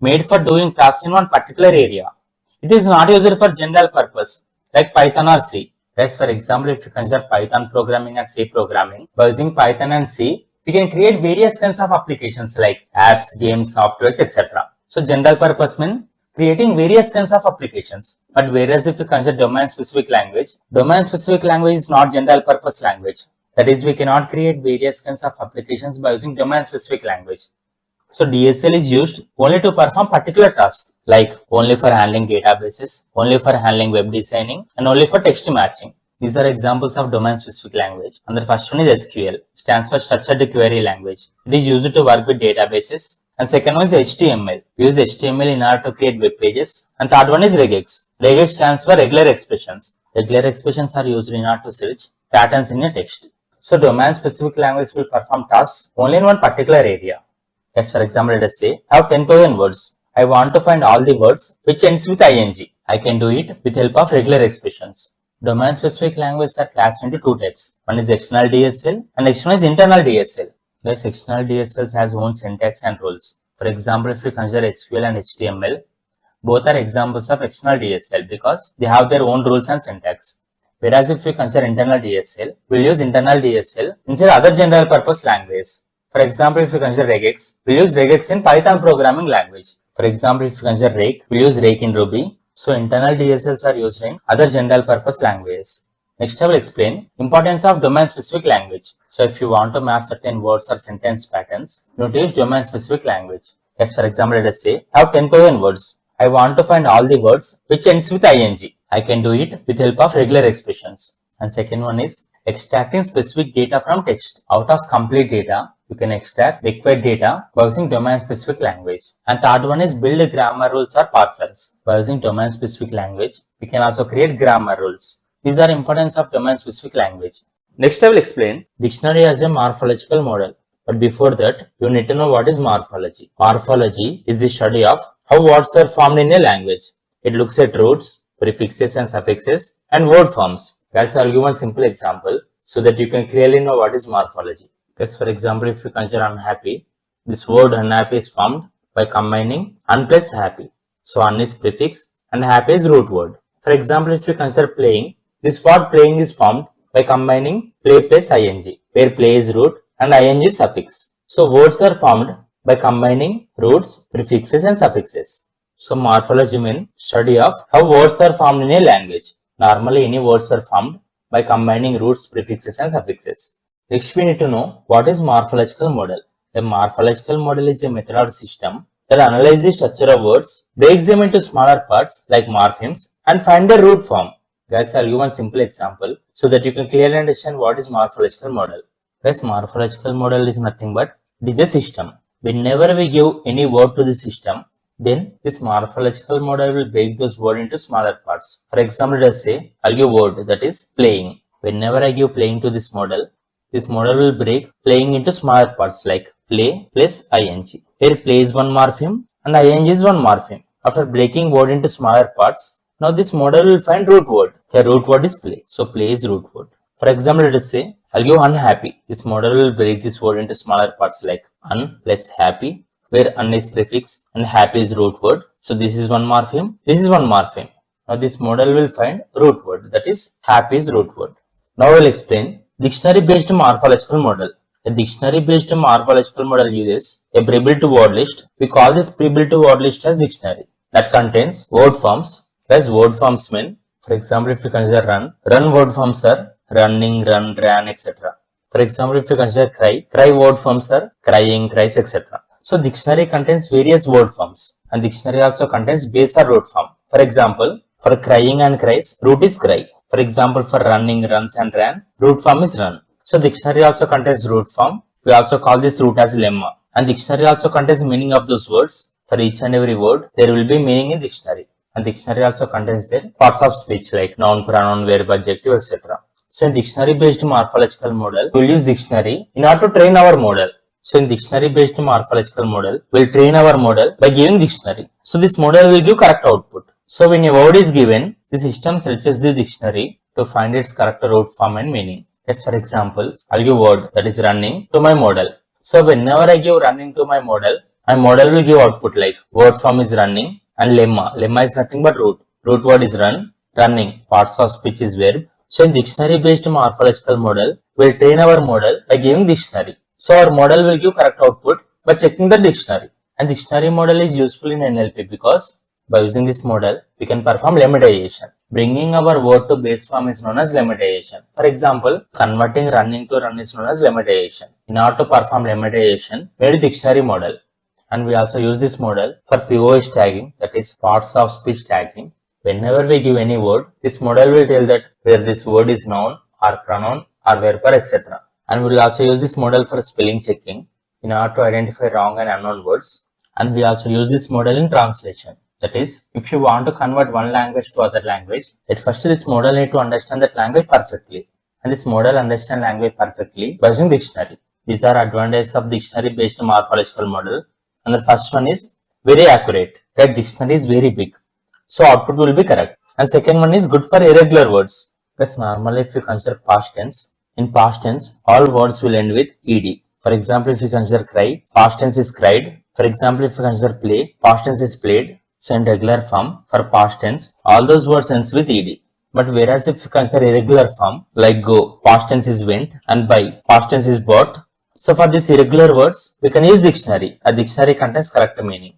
made for doing tasks in one particular area. It is not used for general purpose like Python or C. As for example, if you consider Python programming and C programming, by using Python and C, we can create various kinds of applications like apps, games, softwares, etc. So general purpose means creating various kinds of applications. But whereas if you consider domain specific language is not general purpose language. That is, we cannot create various kinds of applications by using domain specific language. So DSL is used only to perform particular tasks, like only for handling databases, only for handling web designing, and only for text matching. These are examples of domain specific language. And the first one is SQL, stands for Structured Query Language. It is used to work with databases. And second one is HTML. We use HTML in order to create web pages. And third one is regex. Regex stands for regular expressions. Regular expressions are used in order to search patterns in a text. So domain specific language will perform tasks only in one particular area. As for example, let us say I have 10,000 words. I want to find all the words which ends with ing. I can do it with help of regular expressions. Domain specific languages are classified into two types. One is external DSL and next one is internal DSL. Thus, external DSL has own syntax and rules. For example, if you consider SQL and HTML, both are examples of external DSL because they have their own rules and syntax. Whereas if we consider internal DSL, we'll use internal DSL instead of other general purpose languages. For For example, if you consider regex, we use regex in Python programming language. For example, if you consider rake, we use rake in Ruby. So internal DSLs are used in other general purpose languages. Next I will explain importance of domain specific language. So if you want to map certain words or sentence patterns, you need to use domain specific language. Yes, for example, let us say I have 10,000 words. I want to find all the words which ends with ing. I can do it with help of regular expressions. And second one is extracting specific data from text. Out of complete data, you can extract required data by using domain-specific language. And third one is build grammar rules or parsers. By using domain-specific language, we can also create grammar rules. These are importance of domain-specific language. Next, I will explain dictionary as a morphological model. But before that, you need to know what is morphology. Morphology is the study of how words are formed in a language. It looks at roots, prefixes and suffixes, and word forms. Guys, I'll give one simple example so that you can clearly know what is morphology. Guys, for example, if you consider unhappy, this word unhappy is formed by combining un plus happy. So un is prefix and happy is root word. For example, if you consider playing, this word playing is formed by combining play plus ing, where play is root and ing is suffix. So words are formed by combining roots, prefixes and suffixes. So morphology means study of how words are formed in a language. Normally, any words are formed by combining roots, prefixes and suffixes. Next, we need to know what is morphological model. A morphological model is a method or system that analyzes the structure of words, breaks them into smaller parts like morphemes and find their root form. Guys, I'll give one simple example so that you can clearly understand what is morphological model. Guys, morphological model is nothing but it is a system. Whenever we give any word to the system, then this morphological model will break those words into smaller parts. For example, let us say I'll give word that is playing. Whenever I give playing to this model will break playing into smaller parts like play plus ing. Here play is one morpheme and ing is one morpheme. After breaking word into smaller parts, now this model will find root word. Here root word is play. So play is root word. For example, let us say I'll give unhappy. This model will break this word into smaller parts like un plus happy, where un is prefix and happy is root word. So this is one morpheme, this is one morpheme. Now this model will find root word, that is happy is root word. Now I will explain dictionary based morphological model. A dictionary based morphological model uses a pre-built word list. We call this pre-built word list as dictionary that contains word forms. As word forms mean, for example, if you consider run word forms are running, run, ran, etc. For example, if you consider cry word forms are crying, cries, etc. So dictionary contains various word forms and dictionary also contains base or root form. For example, for crying and cries, root is cry. For example, for running, runs and ran, root form is run. So dictionary also contains root form. We also call this root as lemma. And dictionary also contains meaning of those words. For each and every word, there will be meaning in dictionary. And dictionary also contains their parts of speech like noun, pronoun, verb, adjective, etc. So in dictionary based morphological model, we will use dictionary in order to train our model. So in dictionary based morphological model, we will train our model by giving dictionary. So this model will give correct output. So when a word is given, the system searches the dictionary to find its correct root form and meaning. Yes, for example, I'll give word that is running to my model. So whenever I give running to my model will give output like word form is running and lemma. Lemma is nothing but root. Root word is run, running, parts of speech is verb. So in dictionary based morphological model, we'll train our model by giving dictionary. So our model will give correct output by checking the dictionary. And dictionary model is useful in NLP because by using this model, we can perform lemmatization. Bringing our word to base form is known as lemmatization. For example, converting running to run is known as lemmatization. In order to perform lemmatization, we need dictionary model. And we also use this model for POS tagging, that is parts of speech tagging. Whenever we give any word, this model will tell that whether this word is noun or pronoun or verb etc. And we will also use this model for spelling checking in order to identify wrong and unknown words. And we also use this model in translation. That is, if you want to convert one language to other language, at first this model need to understand that language perfectly. And this model understands language perfectly by using dictionary. These are advantages of dictionary based morphological model. And the first one is very accurate. That dictionary is very big. So output will be correct. And second one is good for irregular words. Because normally if you consider past tense, in past tense, all words will end with ed. For example, if you consider cry, past tense is cried. For example, if you consider play, past tense is played. So in regular form, for past tense, all those words ends with ed. But whereas if you consider irregular form, like go, past tense is went, and buy, past tense is bought. So for these irregular words, we can use dictionary. A dictionary contains correct meaning.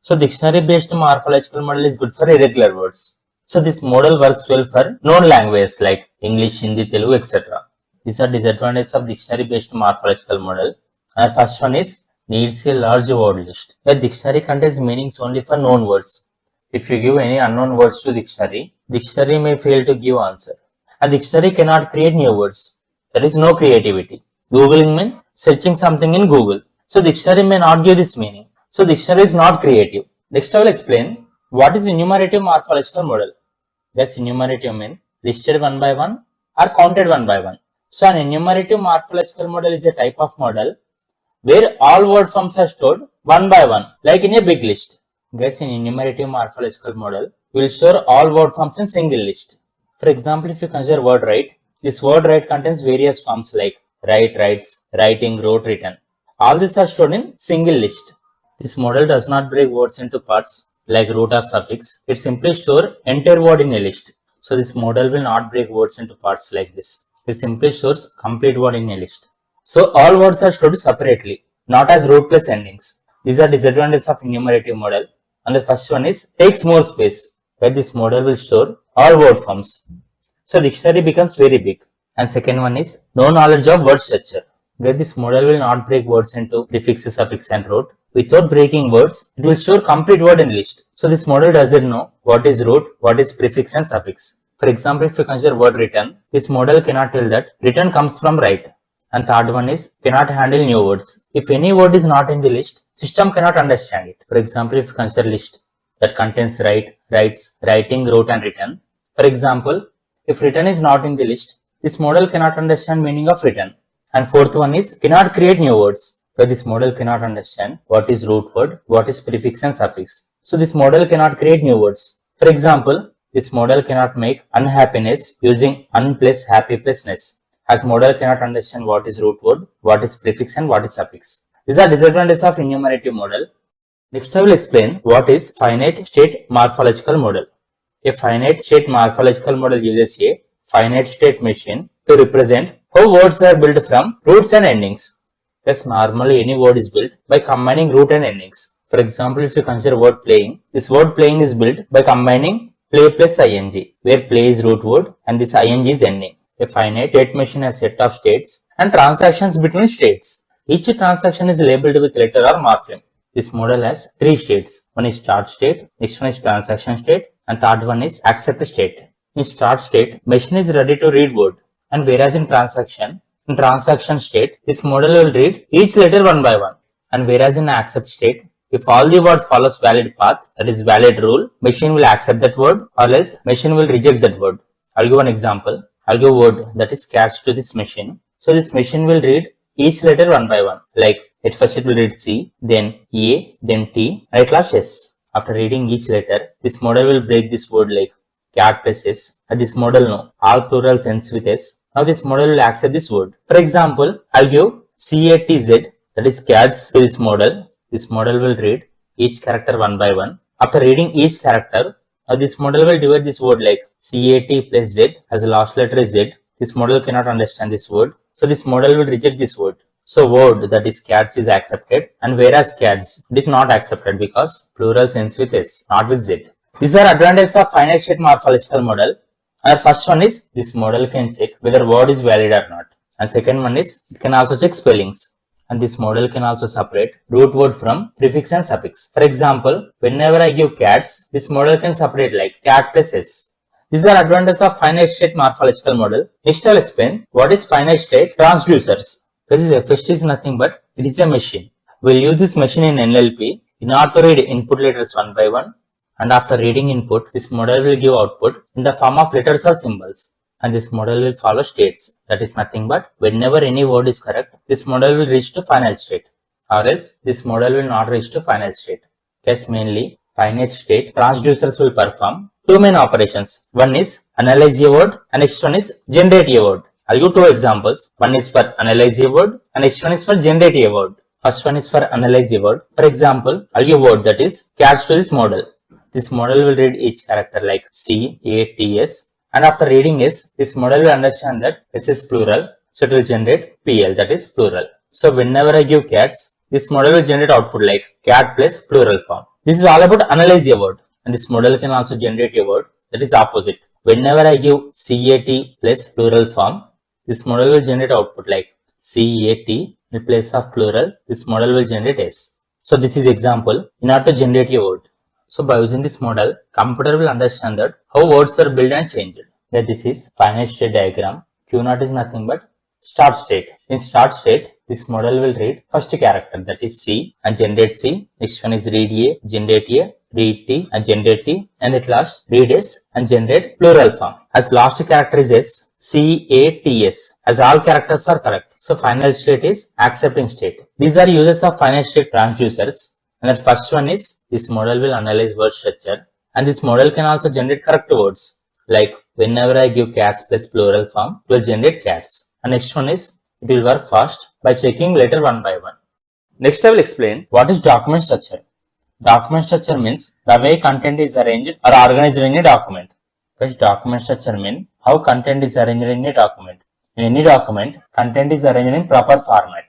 So dictionary based morphological model is good for irregular words. So this model works well for known languages like English, Hindi, Telugu, etc. These are disadvantages of dictionary based morphological model. And first one is needs a large word list. A dictionary contains meanings only for known words. If you give any unknown words to dictionary may fail to give answer. A dictionary cannot create new words. There is no creativity. Googling means searching something in Google. So dictionary may not give this meaning. So dictionary is not creative. Next I will explain what is enumerative morphological model. Thus enumerative means listed one by one or counted one by one. So an enumerative morphological model is a type of model where all word forms are stored one by one, like in a big list. Guys, in enumerative morphological model, we will store all word forms in single list. For example, if you consider word write, this word write contains various forms like write, writes, writing, wrote, written. All these are stored in single list. This model does not break words into parts like root or suffix. It simply stores entire word in a list. So this model will not break words into parts like this. It simply stores complete word in a list. So all words are stored separately, not as root plus endings. These are disadvantages of enumerative model. And the first one is takes more space. That this model will store all word forms. So dictionary becomes very big. And second one is no knowledge of word structure. That this model will not break words into prefix, suffix and root. Without breaking words, it will store complete word in list. So this model doesn't know what is root, what is prefix and suffix. For example, if you consider word written, this model cannot tell that written comes from write. And third one is cannot handle new words. If any word is not in the list, system cannot understand it. For example, if you consider list that contains write, writes, writing, wrote and written. For example, if written is not in the list, this model cannot understand meaning of written. And fourth one is cannot create new words. So this model cannot understand what is root word, what is prefix and suffix. So this model cannot create new words. For example, this model cannot make unhappiness using un plus happy plus ness. As model cannot understand what is root word, what is prefix and what is suffix. These are disadvantages of enumerative model. Next I will explain what is finite state morphological model. A finite state morphological model uses a finite state machine to represent how words are built from roots and endings. Thus normally any word is built by combining root and endings. For example, if you consider word playing, this word playing is built by combining play plus ing, where play is root word and this ing is ending. A finite state machine has a set of states and transactions between states. Each transaction is labeled with letter or morpheme. This model has three states. One is start state, next one is transaction state, and third one is accept state. In start state, machine is ready to read word, and whereas in transaction state, this model will read each letter one by one. And whereas in accept state, if all the word follows valid path, that is valid rule, machine will accept that word or else machine will reject that word. I'll give an example. I'll give a word that is catched to this machine. So this machine will read each letter one by one. Like at first it will read C, then A, then T, and at last S. After reading each letter, this model will break this word like cat plus S. And this model know all plurals ends with S. Now this model will accept this word. For example, I'll give CATZ, that is cats, to this model. This model will read each character one by one. After reading each character, this model will divide this word like CAT plus Z as the last letter is Z. This model cannot understand this word. So this model will reject this word. So word that is cats is accepted, and whereas cats it is not accepted because plural ends with S, not with Z. These are advantages of finite state morphological model. Our first one is this model can check whether word is valid or not. And second one is it can also check spellings. And this model can also separate root word from prefix and suffix. For example, whenever I give cats, this model can separate like cat plus S. These are advantages of finite state morphological model. Next I will explain what is finite state transducers. This FST is nothing but it is a machine. We will use this machine in NLP in order to read input letters one by one. And after reading input, this model will give output in the form of letters or symbols. And this model will follow states. That is nothing but whenever any word is correct, this model will reach to finite state. Or else this model will not reach to finite state. Yes, mainly finite state transducers will perform two main operations. One is analyze a word and next one is generate a word. I'll give two examples. One is for analyze a word and next one is for generate a word. First one is for analyze a word. For example, I'll give a word that is cats to this model. This model will read each character like C, A, T, S. And after reading S, this model will understand that S is plural. So it will generate PL, that is plural. So whenever I give cats, this model will generate output like cat plus plural form. This is all about analyze a word, and this model can also generate a word that is opposite. Whenever I give cat plus plural form, this model will generate output like cat in place of plural. This model will generate s. So this is example in order to generate a word. So by using this model, computer will understand that how words are built and changed. That this is finite state diagram. Q0 is nothing but start state. In start state, this model will read first character, that is C, and generate C. Next one is read A, generate A, read T, and generate T, and at last read S and generate plural form. As last character is S, CATS, as all characters are correct. So final state is accepting state. These are uses of finite state transducers. And the first one is this model will analyze word structure, and this model can also generate correct words. Like whenever I give cats plus plural form, it will generate cats. And next one is it will work fast by checking letter one by one. Next I will explain what is document structure. Document structure means the way content is arranged or organized in a document. Because document structure means how content is arranged in a document. In any document, content is arranged in proper format.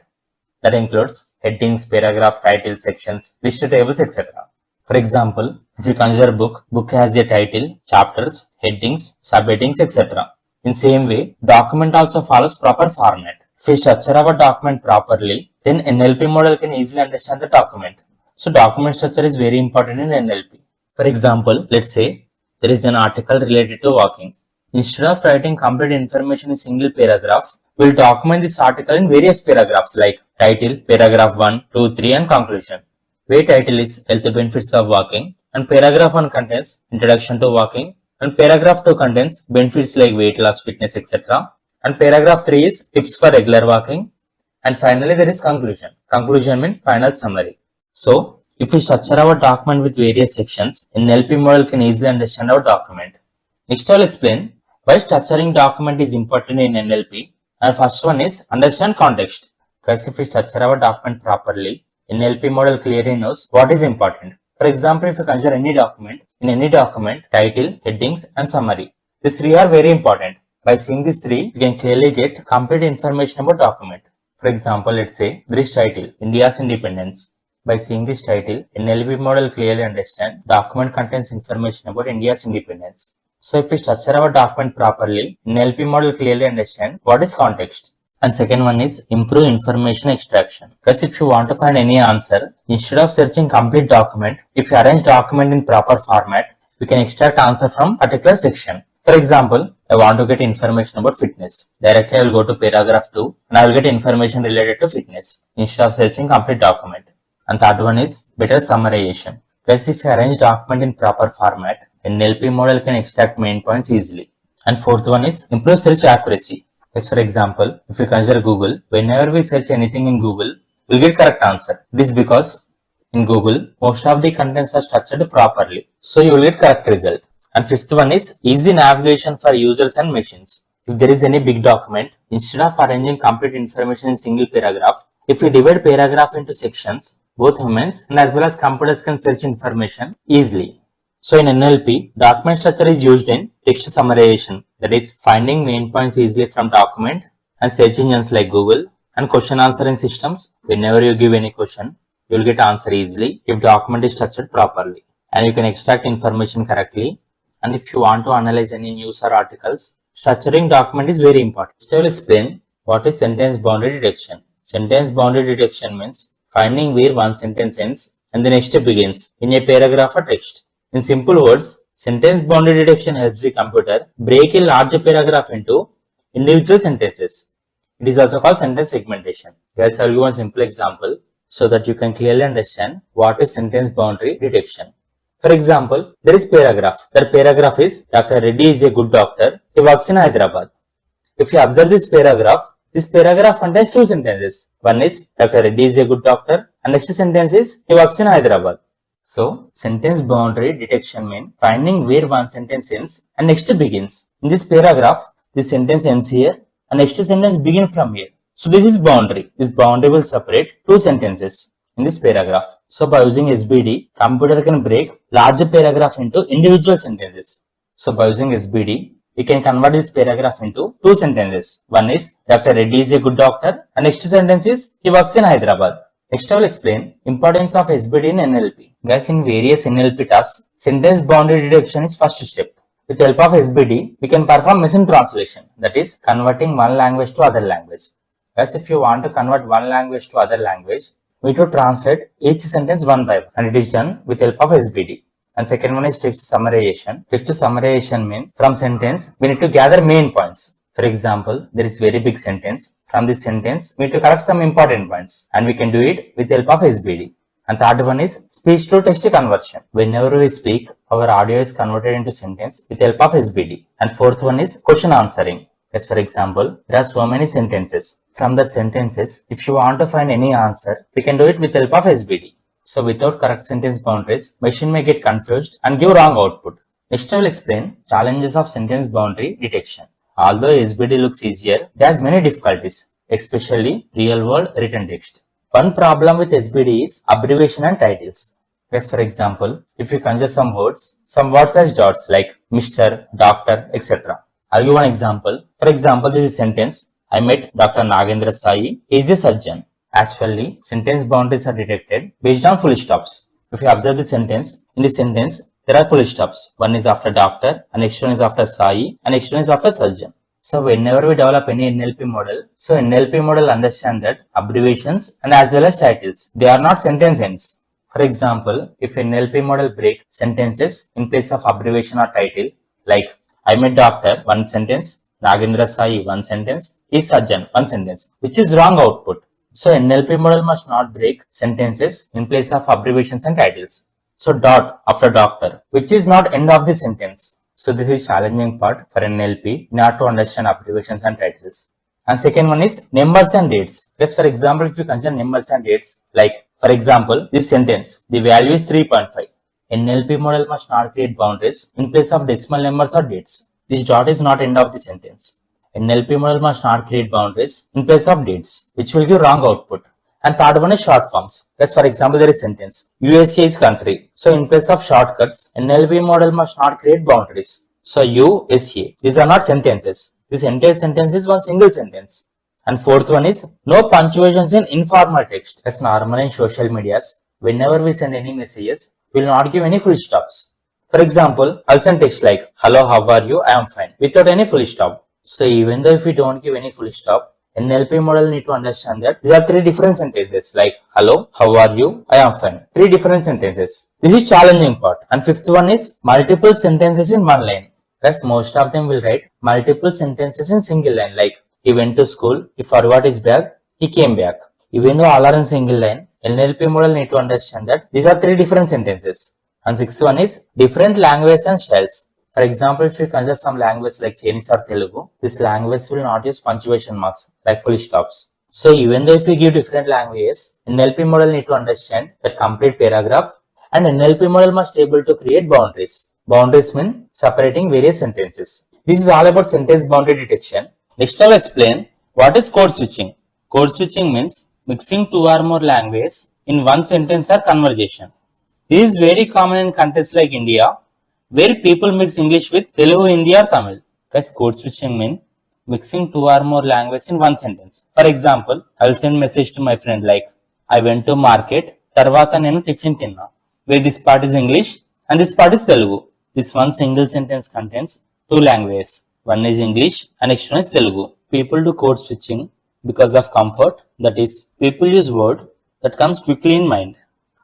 That includes headings, paragraph, titles, sections, list tables, etc. For example, if you consider book has a title, chapters, headings, subheadings, etc. In same way, document also follows proper format. If we structure our document properly, then NLP model can easily understand the document. So document structure is very important in NLP. For example, let's say there is an article related to walking. Instead of writing complete information in single paragraph, we'll document this article in various paragraphs like title, paragraph 1, 2, 3 and conclusion. Where title is health benefits of walking, and paragraph 1 contains introduction to walking, and paragraph 2 contains benefits like weight loss, fitness, etc. And paragraph 3 is tips for regular walking, and finally there is conclusion. Conclusion means final summary. So if we structure our document with various sections, NLP model can easily understand our document. Next I will explain why structuring document is important in NLP. And first one is understand context. Because if we structure our document properly, NLP model clearly knows what is important. For example, if you consider any document, in any document, title, headings and summary. These three are very important. By seeing these three, you can clearly get complete information about document. For example, let's say there is title, India's independence. By seeing this title, NLP model clearly understands document contains information about India's independence. So if we structure our document properly, NLP model clearly understands what is context. And second one is improve information extraction. Because if you want to find any answer, instead of searching complete document, if you arrange document in proper format, we can extract answer from particular section. For example, I want to get information about fitness. Directly I will go to paragraph 2 and I will get information related to fitness instead of searching complete document. And third one is better summarization. Because if you arrange document in proper format, NLP model can extract main points easily. And fourth one is improve search accuracy. As for example, if we consider Google, whenever we search anything in Google, we'll get correct answer. This is because in Google, most of the contents are structured properly. So you will get correct result. And fifth one is easy navigation for users and machines. If there is any big document, instead of arranging complete information in single paragraph, if we divide paragraph into sections, both humans and as well as computers can search information easily. So in NLP, document structure is used in text summarization, that is finding main points easily from document, and search engines like Google, and question answering systems. Whenever you give any question, you will get answer easily if document is structured properly, and you can extract information correctly. And if you want to analyze any news or articles, structuring document is very important. I will explain what is sentence boundary detection. Sentence boundary detection means finding where one sentence ends and the next begins in a paragraph or text. In simple words, sentence boundary detection helps the computer break a larger paragraph into individual sentences. It is also called sentence segmentation. Guys, I will give one simple example so that you can clearly understand what is sentence boundary detection. For example, there is paragraph. That paragraph is Dr. Reddy is a good doctor. He works in Hyderabad. If you observe this paragraph contains two sentences. One is Dr. Reddy is a good doctor, and next sentence is he works in Hyderabad. So, sentence boundary detection means finding where one sentence ends and next begins. In this paragraph, this sentence ends here and next sentence begins from here. So, this is boundary. This boundary will separate two sentences in this paragraph. So, by using SBD, computer can break larger paragraph into individual sentences. So, by using SBD, we can convert this paragraph into two sentences. One is Dr. Reddy is a good doctor, and next sentence is he works in Hyderabad. Next I will explain importance of SBD in NLP. Guys, in various NLP tasks, sentence boundary detection is first step. With the help of SBD, we can perform machine translation, that is converting one language to other language. Guys, if you want to convert one language to other language, we need to translate each sentence one by one, and it is done with the help of SBD. And second one is text summarization. Text summarization means from sentence, we need to gather main points. For example, there is very big sentence. From this sentence, we need to correct some important points, and we can do it with the help of SBD. And third one is speech to text conversion. Whenever we speak, our audio is converted into sentence with the help of SBD. And fourth one is question answering. As for example, there are so many sentences. From the sentences, if you want to find any answer, we can do it with the help of SBD. So without correct sentence boundaries, machine may get confused and give wrong output. Next I will explain challenges of sentence boundary detection. Although SBD looks easier, it has many difficulties, especially real world written text. One problem with SBD is abbreviation and titles. As for example, if you conjure some words as dots like Mr., Doctor, etc. I'll give one example. For example, this is sentence, I met Dr. Nagendra Sai, he is a surgeon. Actually, sentence boundaries are detected based on full stops. If you observe the sentence, in this sentence, there are full stops. One is after doctor, and next one is after Sai, and next one is after surgeon. So whenever we develop any NLP model, NLP model understand that abbreviations and as well as titles, they are not sentence ends. For example, if NLP model break sentences in place of abbreviation or title, like I met doctor, one sentence, Nagendra Sai, one sentence, is surgeon, one sentence, which is wrong output. So NLP model must not break sentences in place of abbreviations and titles. So dot after doctor, which is not end of the sentence. So this is challenging part for NLP in order to understand abbreviations and titles. And second one is numbers and dates. Just for example, if you consider numbers and dates, like for example, this sentence, the value is 3.5. NLP model must not create boundaries in place of decimal numbers or dates. This dot is not end of the sentence. NLP model must not create boundaries in place of dates, which will give wrong output. And third one is short forms. As for example, there is sentence, USA is country. So in place of shortcuts, NLP model must not create boundaries. So USA, these are not sentences. This entire sentence is one single sentence. And fourth one is no punctuations in informal text. As normal in social medias, whenever we send any messages, we will not give any full stops. For example, I'll send text like, hello, how are you? I am fine, without any full stop. So even though if we don't give any full stop, NLP model need to understand that these are three different sentences like hello, how are you, I am fine. Three different sentences. This is challenging part. And fifth one is multiple sentences in one line. As most of them will write multiple sentences in single line like he went to school, he forgot his bag, he came back. Even though all are in single line, NLP model need to understand that these are three different sentences. And sixth one is different languages and styles. For example, if you consider some language like Chinese or Telugu, this language will not use punctuation marks like full stops. So even though if we give different languages, NLP model need to understand that complete paragraph, and NLP model must be able to create boundaries. Boundaries mean separating various sentences. This is all about sentence boundary detection. Next I will explain what is code switching. Code switching means mixing two or more languages in one sentence or conversation. This is very common in countries like India, where people mix English with Telugu, Hindi or Tamil. Guys, code switching means mixing two or more languages in one sentence. For example, I will send message to my friend like, I went to market, tarvata nenu tiffin tinna, where this part is English and this part is Telugu. This one single sentence contains two languages. One is English and next one is Telugu. People do code switching because of comfort. That is, people use word that comes quickly in mind.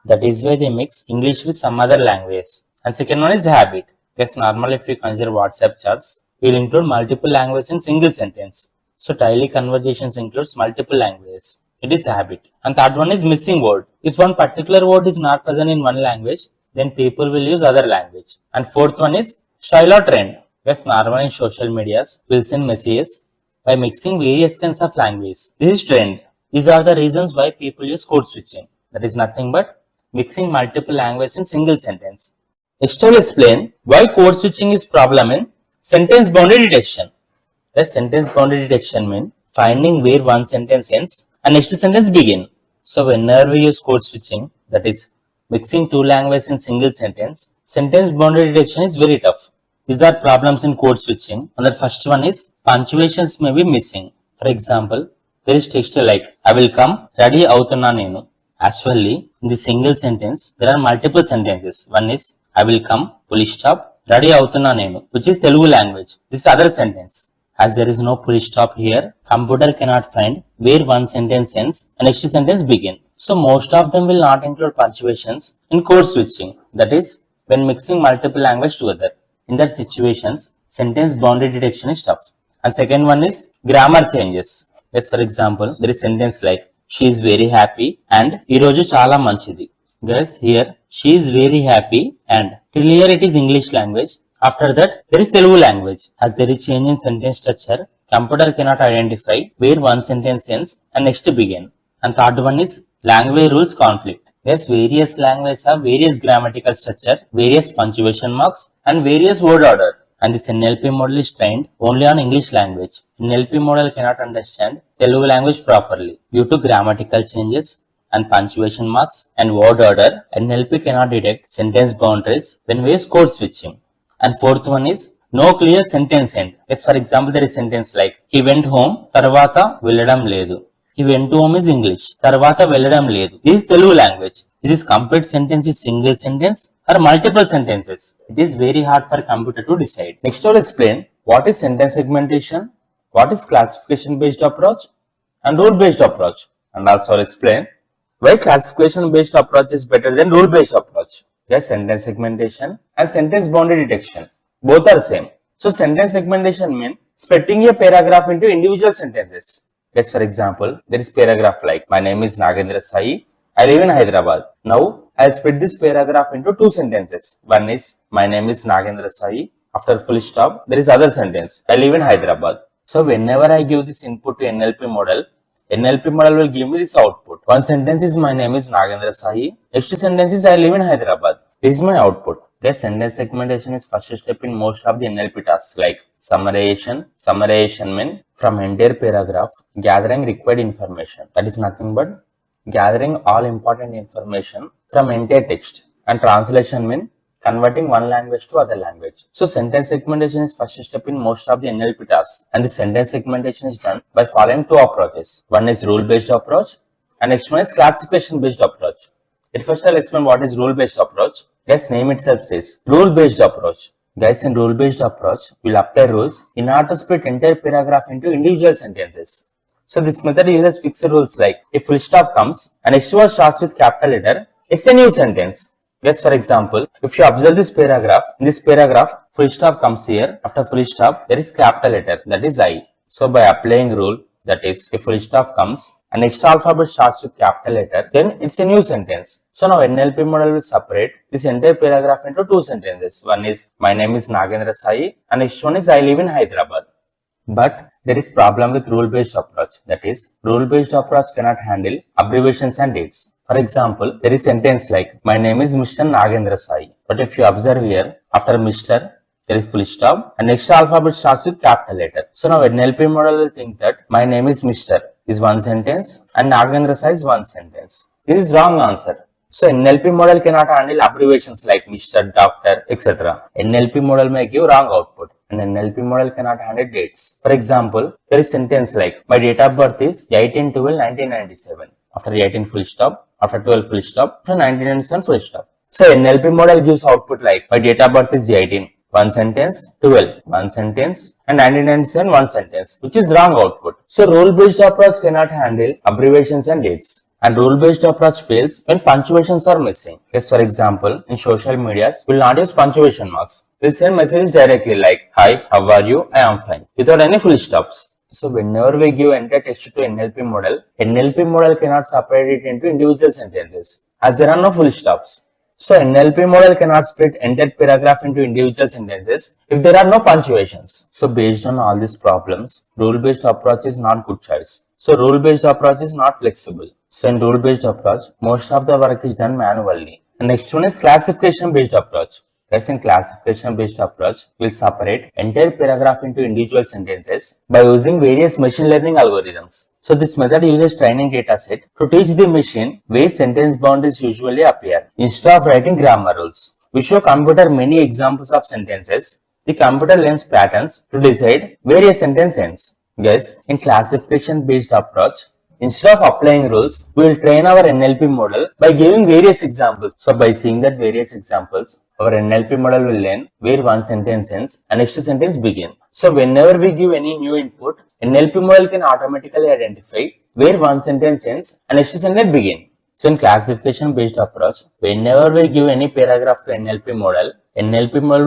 That is why they mix English with some other languages. And second one is habit. Because normally if we consider WhatsApp chats, we will include multiple languages in single sentence. So daily conversations includes multiple languages. It is habit. And third one is missing word. If one particular word is not present in one language, then people will use other language. And fourth one is style or trend. Because normally in social medias, we will send messages by mixing various kinds of languages. This is trend. These are the reasons why people use code switching. That is nothing but mixing multiple languages in single sentence. Next I will explain why code switching is problem in sentence boundary detection. The sentence boundary detection means finding where one sentence ends and next sentence begin. So whenever we use code switching, that is mixing two languages in single sentence, sentence boundary detection is very tough. These are problems in code switching. And the first one is punctuations may be missing. For example, there is text like I will come, ready avutunna nenu. Actually, in the single sentence, there are multiple sentences. One is I will come, full stop, ready avutunna nenu, which is Telugu language. This is other sentence. As there is no full stop here, computer cannot find where one sentence ends and next sentence begin. So most of them will not include punctuations in code switching. That is, when mixing multiple language together. In that situations, sentence boundary detection is tough. And second one is grammar changes. Yes, for example, there is sentence like she is very happy and ee roju chaala manchidi. Guys, here she is very happy and till here it is English language. After that, there is Telugu language. As there is change in sentence structure, computer cannot identify where one sentence ends and next begin. And third one is language rules conflict. Yes, various languages have various grammatical structure, various punctuation marks, and various word order. And this NLP model is trained only on English language. NLP model cannot understand Telugu language properly. Due to grammatical changes and punctuation marks and word order, NLP cannot detect sentence boundaries when we use code switching. And fourth one is no clear sentence end. Yes, for example, there is sentence like he went home, tarvata velladam ledu. He went to home is English. Tarvata velladam ledu. This is Telugu language. Is this complete sentence is single sentence or multiple sentences? It is very hard for computer to decide. Next I will explain what is sentence segmentation, what is classification based approach and rule based approach. And also I will explain why classification based approach is better than rule based approach. Yes, sentence segmentation and sentence boundary detection. Both are same. So sentence segmentation means splitting a paragraph into individual sentences. Yes, for example, there is paragraph like my name is Nagendra Sai, I live in Hyderabad. Now, I will split this paragraph into two sentences. One is my name is Nagendra Sai. After full stop, there is other sentence. I live in Hyderabad. So, whenever I give this input to NLP model will give me this output. One sentence is my name is Nagendra Sai. Next sentence is I live in Hyderabad. This is my output. Okay, sentence segmentation is first step in most of the NLP tasks like summarization. Summarization means from entire paragraph gathering required information. That is nothing but gathering all important information from entire text. And translation means converting one language to other language. So sentence segmentation is first step in most of the NLP tasks. And the sentence segmentation is done by following two approaches. One is rule based approach and next one is classification based approach. At first I'll explain what is rule based approach. Guys, name itself says rule based approach. Guys, in rule based approach, we'll apply rules in order to split entire paragraph into individual sentences. So this method uses fixed rules like if full stop comes and next word starts with capital letter, it's a new sentence. Yes, for example, if you observe this paragraph, in this paragraph, full stop comes here. After full stop, there is capital letter, that is I. So by applying rule, that is if full stop comes and next alphabet starts with capital letter, then it's a new sentence. So now NLP model will separate this entire paragraph into two sentences. One is my name is Nagendra Sai and next one is I live in Hyderabad. But there is problem with rule based approach. That is, rule based approach cannot handle abbreviations and dates. For example, there is sentence like my name is Mr. Nagendra Sai. But if you observe here, after Mr. there is full stop and next alphabet starts with capital letter. So now NLP model will think that my name is Mr. is one sentence and Nagendra Sai is one sentence. This is wrong answer. So NLP model cannot handle abbreviations like Mr., Doctor, etc. NLP model may give wrong output. And NLP model cannot handle dates. For example, there is sentence like my date of birth is 18/12/1997. After 18 full stop, after 12 full stop, after 1997 full stop. So NLP model gives output like my date of birth is 18, one sentence, 12, one sentence, and 1997 one sentence, which is wrong output. So rule-based approach cannot handle abbreviations and dates. And rule-based approach fails when punctuations are missing. Yes, for example, in social medias, we will not use punctuation marks. We'll send messages directly like, hi, how are you? I am fine. Without any full stops. So whenever we give entire text to NLP model cannot separate it into individual sentences as there are no full stops. So NLP model cannot split entire paragraph into individual sentences if there are no punctuations. So based on all these problems, rule-based approach is not good choice. So rule-based approach is not flexible. So in rule-based approach, most of the work is done manually. And next one is classification-based approach. Yes, in classification-based approach, we'll separate entire paragraph into individual sentences by using various machine learning algorithms. So this method uses training data set to teach the machine where sentence boundaries usually appear instead of writing grammar rules. We show computer many examples of sentences. The computer learns patterns to decide various sentence ends. Guys, in classification based approach, instead of applying rules, we will train our NLP model by giving various examples. So by seeing that various examples, our NLP model will learn where one sentence ends and next sentence begins. So whenever we give any new input, NLP model can automatically identify where one sentence ends and next sentence begins. So in classification based approach, whenever we give any paragraph to NLP model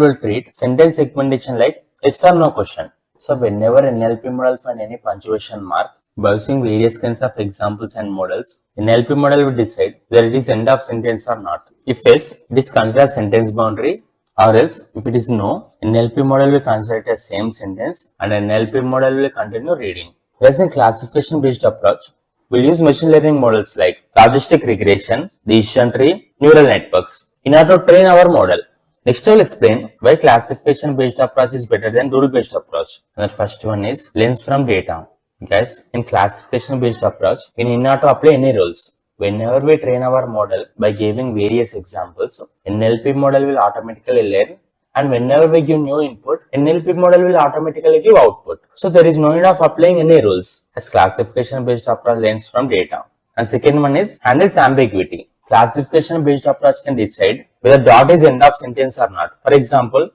will treat sentence segmentation like yes or no question. So whenever NLP model find any punctuation mark, by using various kinds of examples and models, NLP model will decide whether it is end of sentence or not. If yes, it is considered sentence boundary, or else if it is no, NLP model will consider it as same sentence and NLP model will continue reading. Whereas in classification based approach, we'll use machine learning models like logistic regression, decision tree, neural networks in order to train our model. Next, I will explain why classification based approach is better than rule based approach. And the first one is lens from data. Guys, in classification based approach, we need not to apply any rules. Whenever we train our model by giving various examples, NLP model will automatically learn, and whenever we give new input, NLP model will automatically give output. So there is no need of applying any rules, as classification based approach learns from data. And second one is handles ambiguity. Classification based approach can decide whether dot is end of sentence or not. For example,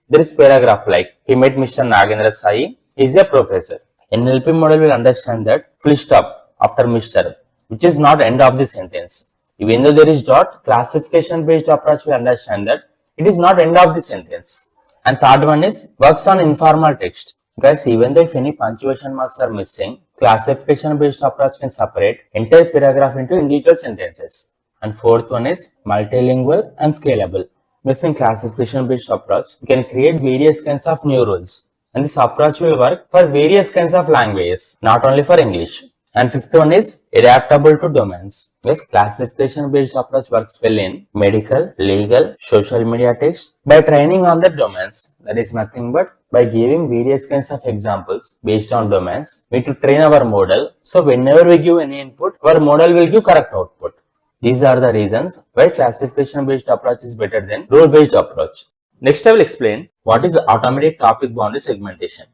there is paragraph like he met Mr. Nagendra Sai, he is a professor. NLP model will understand that full stop after Mr., which is not end of the sentence. Even though there is dot, classification based approach will understand that it is not end of the sentence. And third one is works on informal text. Guys, even though if any punctuation marks are missing, classification based approach can separate entire paragraph into individual sentences. And fourth one is multilingual and scalable. Thus in classification based approach, we can create various kinds of new rules. And this approach will work for various kinds of languages, not only for English. And fifth one is adaptable to domains. Yes, classification based approach works well in medical, legal, social media text by training on the domains. That is nothing but by giving various kinds of examples based on domains, we need to train our model. So whenever we give any input, our model will give correct output. These are the reasons why classification based approach is better than rule based approach. Next, I will explain what is automatic topic boundary segmentation.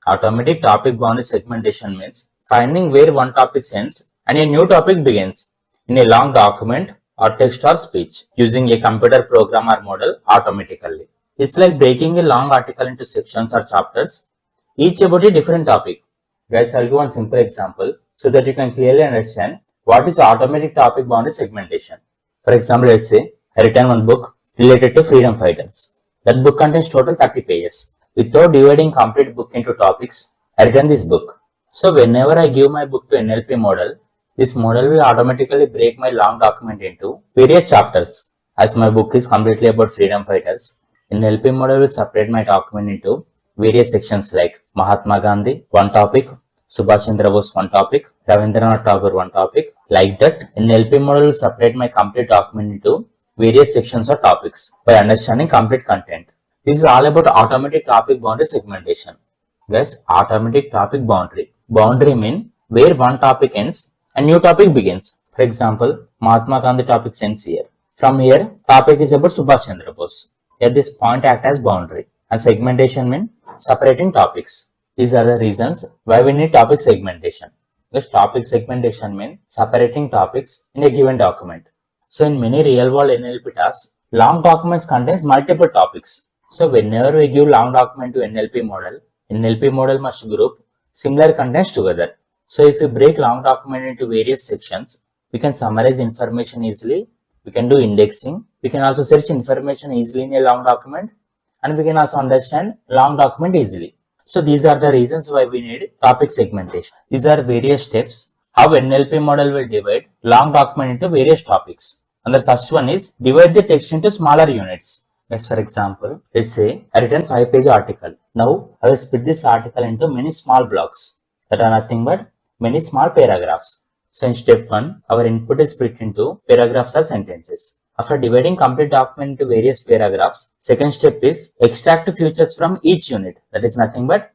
Automatic topic boundary segmentation means finding where one topic ends and a new topic begins in a long document or text or speech using a computer program or model automatically. It's like breaking a long article into sections or chapters, each about a different topic. Guys, I'll give one simple example so that you can clearly understand what is automatic topic boundary segmentation. For example, let's say I written one book related to freedom fighters. That book contains total 30 pages. Without dividing complete book into topics, I written this book. So whenever I give my book to NLP model, this model will automatically break my long document into various chapters. As my book is completely about freedom fighters, NLP model will separate my document into various sections like Mahatma Gandhi, one topic, Subhash Chandra Bose, one topic, Ravindranath Tagore, one topic. Like that, NLP model will separate my complete document into various sections or topics by understanding complete content. This is all about automatic topic boundary segmentation. Guys, automatic topic boundary. Boundary means where one topic ends and new topic begins. For example, Mahatma Gandhi topic ends here. From here, topic is about Subhash Chandra Bose. Here this point acts as boundary. And segmentation means separating topics. These are the reasons why we need topic segmentation. This topic segmentation means separating topics in a given document. So in many real-world NLP tasks, long documents contains multiple topics. So whenever we give long document to NLP model must group similar contents together. So if we break long document into various sections, we can summarize information easily, we can do indexing, we can also search information easily in a long document, and we can also understand long document easily. So these are the reasons why we need topic segmentation. These are various steps how NLP model will divide long document into various topics. And the first one is divide the text into smaller units. As for example, let's say I written 5-page article. Now I will split this article into many small blocks that are nothing but many small paragraphs. So in step 1, our input is split into paragraphs or sentences. After dividing complete document into various paragraphs, second step is extract features from each unit. That is nothing but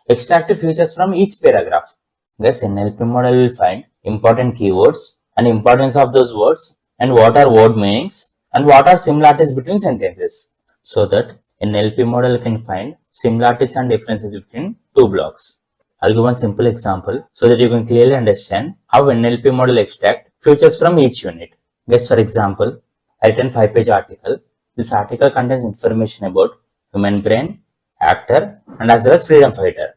extract features from each paragraph. Thus, NLP model will find important keywords and importance of those words and what are word meanings and what are similarities between sentences, so that NLP model can find similarities and differences between two blocks. I'll give one simple example so that you can clearly understand how NLP model extract features from each unit. Guess for example, I written 5-page article. This article contains information about human brain, actor, and as well as freedom fighter.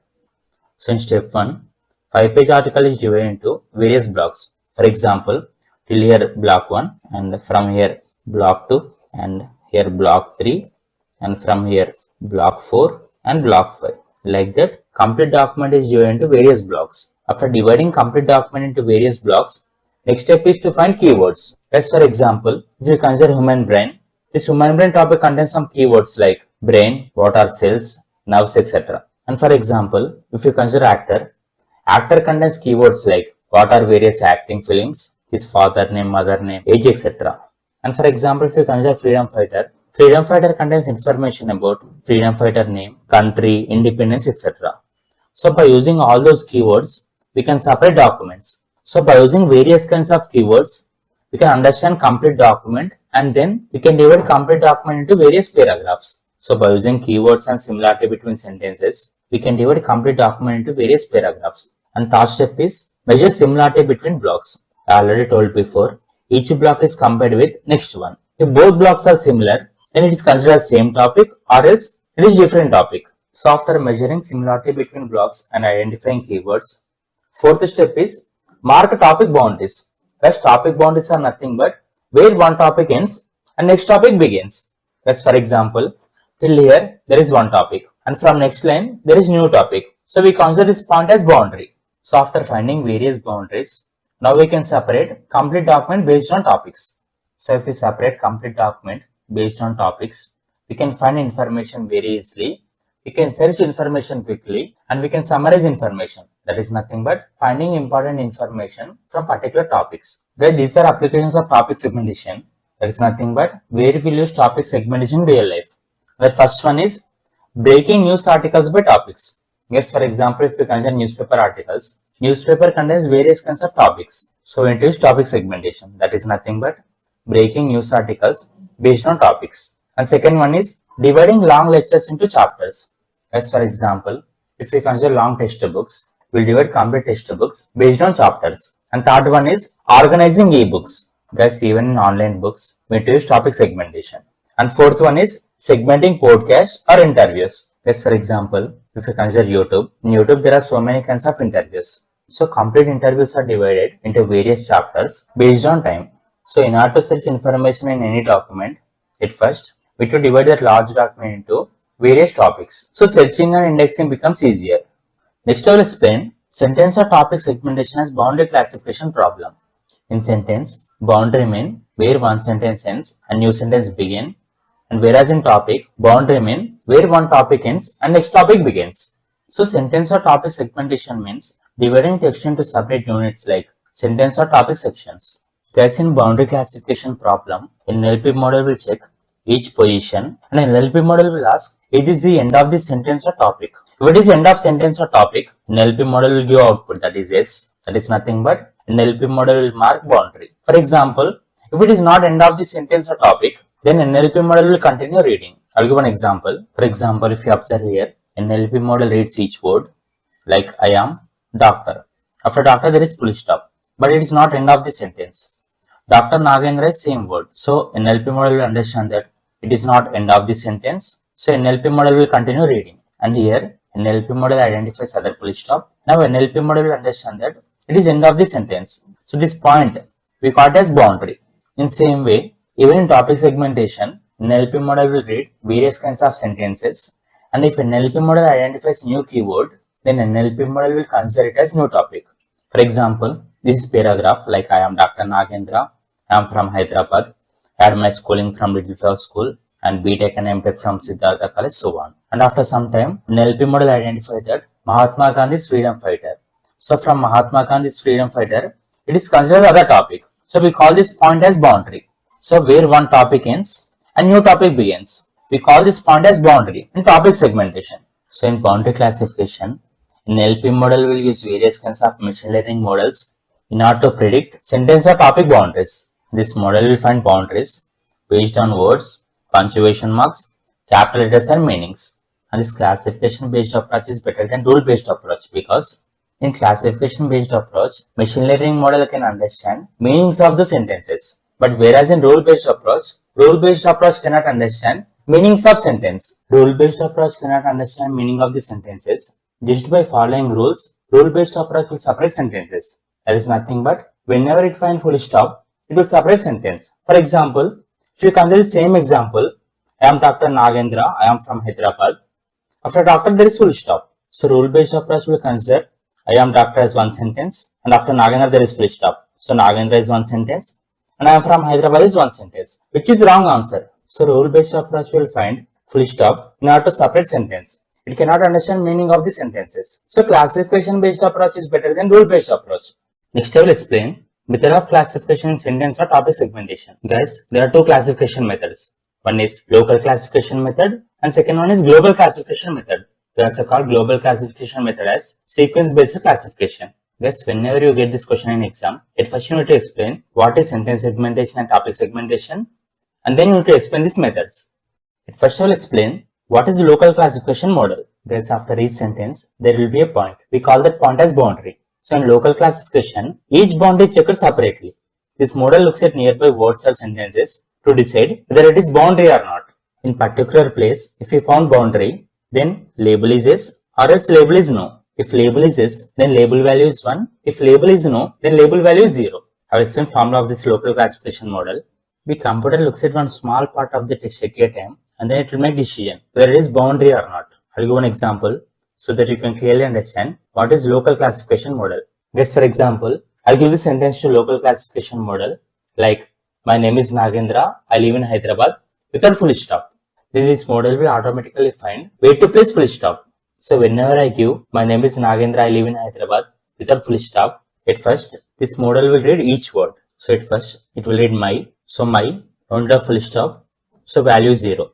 So in step 1, 5-page article is divided into various blocks. For example, till here block 1, and from here block 2, and here block 3, and from here block 4 and block 5. Like that, complete document is divided into various blocks. After dividing complete document into various blocks, next step is to find keywords. As for example, if you consider human brain, this human brain topic contains some keywords like brain, what are cells, nerves, etc. And for example, if you consider actor, actor contains keywords like what are various acting films, his father name, mother name, age, etc. And for example, if you consider freedom fighter, freedom fighter contains information about freedom fighter name, country, independence, etc. So by using all those keywords, we can separate documents. So by using various kinds of keywords, we can understand complete document, and then we can divide complete document into various paragraphs. So by using keywords and similarity between sentences, we can divide complete document into various paragraphs. And third step is measure similarity between blocks. I already told before, each block is compared with next one. If both blocks are similar, then it is considered as same topic, or else it is different topic. So after measuring similarity between blocks and identifying keywords, fourth step is mark topic boundaries. Thus topic boundaries are nothing but where one topic ends and next topic begins. Thus for example, till here there is one topic, and from next line there is new topic. So we consider this point as boundary. So after finding various boundaries, now we can separate complete document based on topics. So if we separate complete document based on topics, we can find information very easily. We can search information quickly, and we can summarize information. That is nothing but finding important information from particular topics. Then these are applications of topic segmentation. That is nothing but where we will use topic segmentation in real life. The first one is breaking news articles by topics. Yes, for example, if we consider newspaper articles, newspaper contains various kinds of topics. So we use topic segmentation. That is nothing but breaking news articles based on topics. And second one is dividing long lectures into chapters. As for example, if we consider long textbooks, we'll divide complete textbooks based on chapters. And third one is organizing ebooks. Guys, even in online books, we use topic segmentation. And fourth one is segmenting podcasts or interviews. Guys, for example, if you consider YouTube, in YouTube there are so many kinds of interviews. So complete interviews are divided into various chapters based on time. So in order to search information in any document, at first we have to divide that large document into various topics. So searching and indexing becomes easier. Next I will explain sentence or topic segmentation as boundary classification problem. In sentence, boundary mean where one sentence ends and new sentence begin, and whereas in topic, boundary mean where one topic ends and next topic begins. So sentence or topic segmentation means dividing text into separate units like sentence or topic sections. Thus in boundary classification problem, NLP model will check each position, and NLP model will ask, is this the end of the sentence or topic? If it is end of sentence or topic, NLP model will give output, that is yes. That is nothing but NLP model will mark boundary. For example, if it is not end of the sentence or topic, then NLP model will continue reading. I'll give an example. For example, if you observe here, NLP model reads each word like I am doctor. After doctor there is full stop, but it is not end of the sentence. Dr. Nagendra is same word. So NLP model will understand that it is not end of the sentence. So NLP model will continue reading. And here NLP model identifies other full stop. Now NLP model will understand that it is end of the sentence. So this point we call it as boundary. In same way, even in topic segmentation, NLP model will read various kinds of sentences. And if NLP model identifies new keyword, then NLP model will consider it as new topic. For example, this is paragraph like I am Dr. Nagendra, I am from Hyderabad, I had my schooling from Little Flower School and Btech and Mtech from Siddhartha College, so on. And after some time, NLP model identified that Mahatma Gandhi is freedom fighter. So from Mahatma Gandhi's freedom fighter, it is considered other topic. So we call this point as boundary. So where one topic ends and new topic begins, we call this point as boundary in topic segmentation. So in boundary classification, NLP model will use various kinds of machine learning models in order to predict sentence or topic boundaries. This model will find boundaries based on words, punctuation marks, capital letters and meanings. And this classification based approach is better than rule based approach because in classification based approach, machine learning model can understand meanings of the sentences. But whereas in rule based approach cannot understand meanings of sentence. Rule based approach cannot understand meaning of the sentences. Just by following rules, rule based approach will separate sentences. That is nothing but whenever it finds full stop, it will separate sentence. For example, if you consider the same example, I am Dr. Nagendra, I am from Hyderabad. After doctor, there is full stop. So rule-based approach will consider I am doctor as one sentence, and after Nagendra there is full stop. So Nagendra is one sentence, and I am from Hyderabad is one sentence, which is wrong answer. So rule-based approach will find full stop in order to separate sentence. It cannot understand meaning of the sentences. So classification-based approach is better than rule-based approach. Next I will explain method of classification in sentence or topic segmentation. Guys, there are two classification methods. One is local classification method and second one is global classification method. We also call global classification method as sequence-based classification. Guys, whenever you get this question in exam, at first you need to explain what is sentence segmentation and topic segmentation, and then you need to explain these methods. At first I will explain what is local classification model. Guys, after each sentence, there will be a point. We call that point as boundary. So in local classification, each boundary is checked separately. This model looks at nearby words or sentences to decide whether it is boundary or not. In particular place, if we found boundary, then label is yes or else label is no. If label is yes, then label value is 1. If label is no, then label value is 0. I will explain formula of this local classification model. The computer looks at one small part of the text at a time and then it will make decision whether it is boundary or not. I will give an example so that you can clearly understand what is local classification model. Guys, for example, I'll give the sentence to local classification model like my name is Nagendra, I live in Hyderabad without full stop. Then this model will automatically find where to place full stop. So whenever I give my name is Nagendra, I live in Hyderabad without full stop, at first this model will read each word. So at first it will read my, so my, no need of full stop, so value is 0.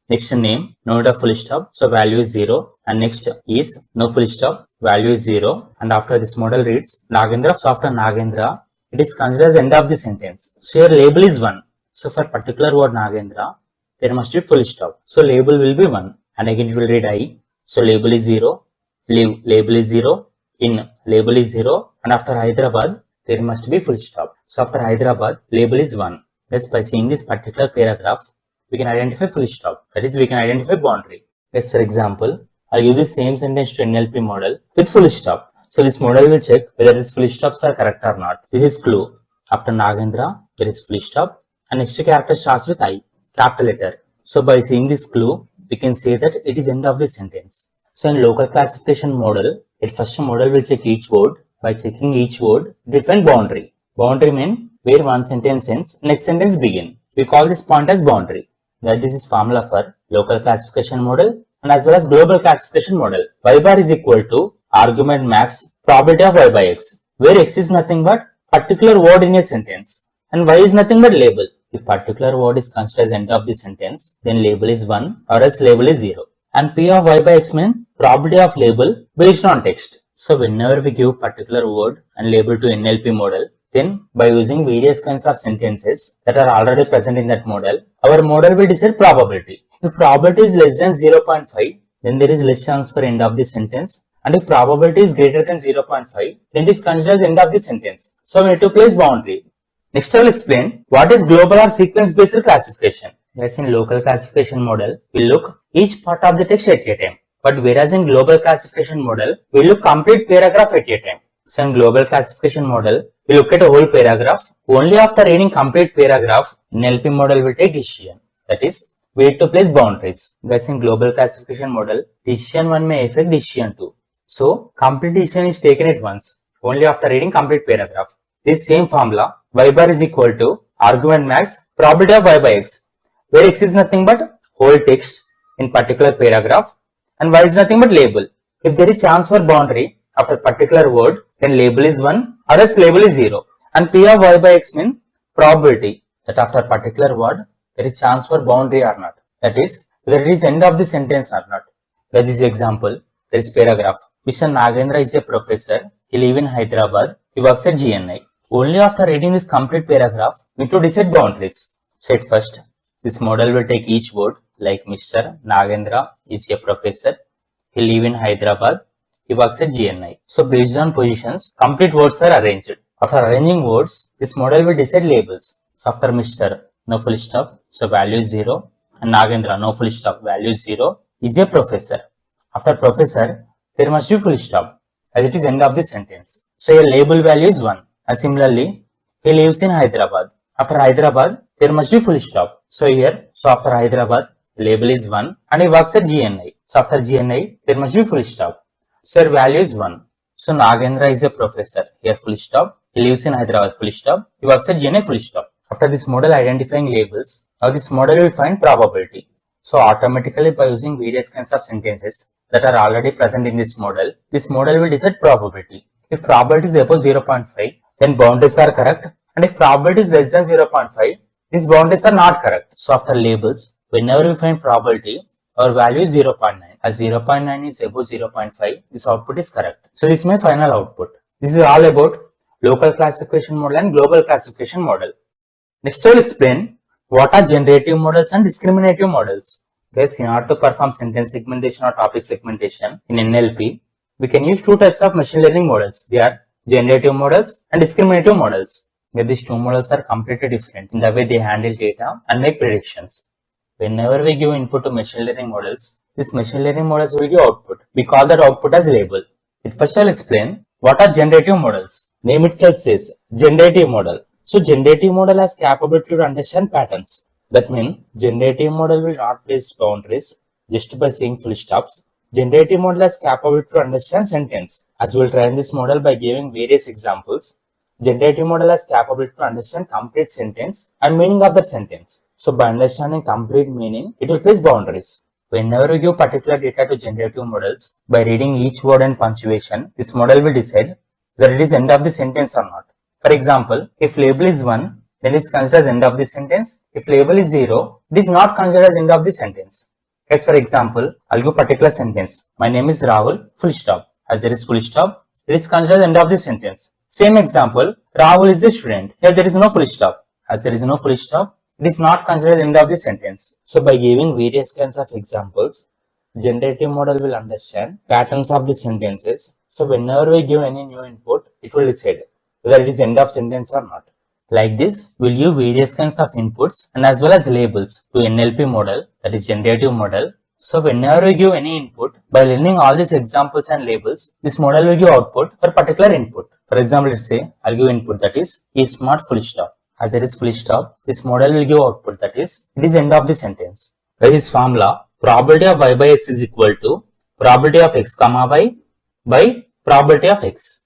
Next name, no need of full stop, so value is 0. And next is no full stop, value is 0. And after this model reads Nagendra, so after Nagendra, it is considered as end of the sentence. So your label is 1. So for particular word Nagendra, there must be full stop. So label will be 1. And again it will read I. So label is 0. Label is 0. In label is 0. And after Hyderabad, there must be full stop. So after Hyderabad, label is 1. Thus by seeing this particular paragraph, we can identify full stop. That is, we can identify boundary. Let's for example, I'll use the same sentence to NLP model with full stop. So this model will check whether these full stops are correct or not. This is clue. After Nagendra, there is full stop and next character starts with I, capital letter. So by seeing this clue, we can say that it is end of the sentence. So in local classification model, at first model will check each word. By checking each word, define boundary. Boundary means where one sentence ends, next sentence begin. We call this point as boundary. That this is formula for local classification model and as well as global classification model. Y bar is equal to argument max probability of y by x, where x is nothing but particular word in a sentence and y is nothing but label. If particular word is considered as end of the sentence, then label is 1 or else label is 0. And p of y by x means probability of label based on text. So whenever we give particular word and label to NLP model, then by using various kinds of sentences that are already present in that model, our model will decide probability. If probability is less than 0.5, then there is less chance for end of the sentence. And if probability is greater than 0.5, then it is considered as end of the sentence. So we need to place boundary. Next I will explain what is global or sequence based classification. As in local classification model, we look each part of the text at a time. But whereas in global classification model, we look complete paragraph at a time. So in global classification model, we look at a whole paragraph. Only after reading complete paragraph, NLP model will take decision. That is, we need to place boundaries. Guys, in global classification model, decision 1 may affect decision 2. So, complete decision is taken at once, only after reading complete paragraph. This same formula, y bar is equal to argument max probability of y by x, where x is nothing but whole text in particular paragraph and y is nothing but label. If there is chance for boundary after particular word, then label is 1 or else label is 0. And p of y by x means probability that after particular word, there is chance for boundary or not. That is, whether it is end of the sentence or not. That is the example. There is paragraph. Mr. Nagendra is a professor. He lives in Hyderabad. He works at GNI. Only after reading this complete paragraph, we need to decide boundaries. So at first, this model will take each word like Mr. Nagendra is a professor. He lives in Hyderabad. He works at GNI. So based on positions, complete words are arranged. After arranging words, this model will decide labels. So after Mr. no full stop, so value is 0. And Nagendra no full stop, value is 0, is a professor. After professor, there must be full stop, as it is end of the sentence. So your label value is 1. And similarly, he lives in Hyderabad. After Hyderabad, there must be full stop. So here, so after Hyderabad, label is 1 and he works at GNI. So after GNI, there must be full stop. So your value is 1. So Nagendra is a professor. Here full stop. He lives in Hyderabad, full stop. He works at GNI, full stop. After this model identifying labels, now this model will find probability. So automatically by using various kinds of sentences that are already present in this model will decide probability. If probability is above 0.5, then boundaries are correct. And if probability is less than 0.5, these boundaries are not correct. So after labels, whenever we find probability, our value is 0.9. As 0.9 is above 0.5, this output is correct. So this is my final output. This is all about local classification model and global classification model. Next I will explain what are generative models and discriminative models. Guys, in order to perform sentence segmentation or topic segmentation in NLP, we can use two types of machine learning models. They are generative models and discriminative models. These two models are completely different in the way they handle data and make predictions. Whenever we give input to machine learning models, these machine learning models will give output. We call that output as label. First I will explain what are generative models. Name itself says generative model. So generative model has capability to understand patterns. That means generative model will not place boundaries just by saying full stops. Generative model has capability to understand sentence. As we will train this model by giving various examples. Generative model has capability to understand complete sentence and meaning of the sentence. So by understanding complete meaning, it will place boundaries. Whenever we give particular data to generative models, by reading each word and punctuation, this model will decide whether it is end of the sentence or not. For example, if label is 1, then it is considered as end of the sentence. If label is 0, it is not considered as end of the sentence. As for example, I'll give particular sentence. My name is Rahul, full stop. As there is full stop, it is considered as end of the sentence. Same example, Rahul is a student. Here there is no full stop. As there is no full stop, it is not considered end of the sentence. So by giving various kinds of examples, generative model will understand patterns of the sentences. So whenever we give any new input, it will decide whether it is end of sentence or not. Like this, we'll give various kinds of inputs and as well as labels to NLP model, that is generative model. So whenever we give any input, by learning all these examples and labels, this model will give output for particular input. For example, let's say I'll give input that is smart full stop. As there is full stop, this model will give output that is it is end of the sentence. By this formula, probability of y by x is equal to probability of x comma y by probability of x,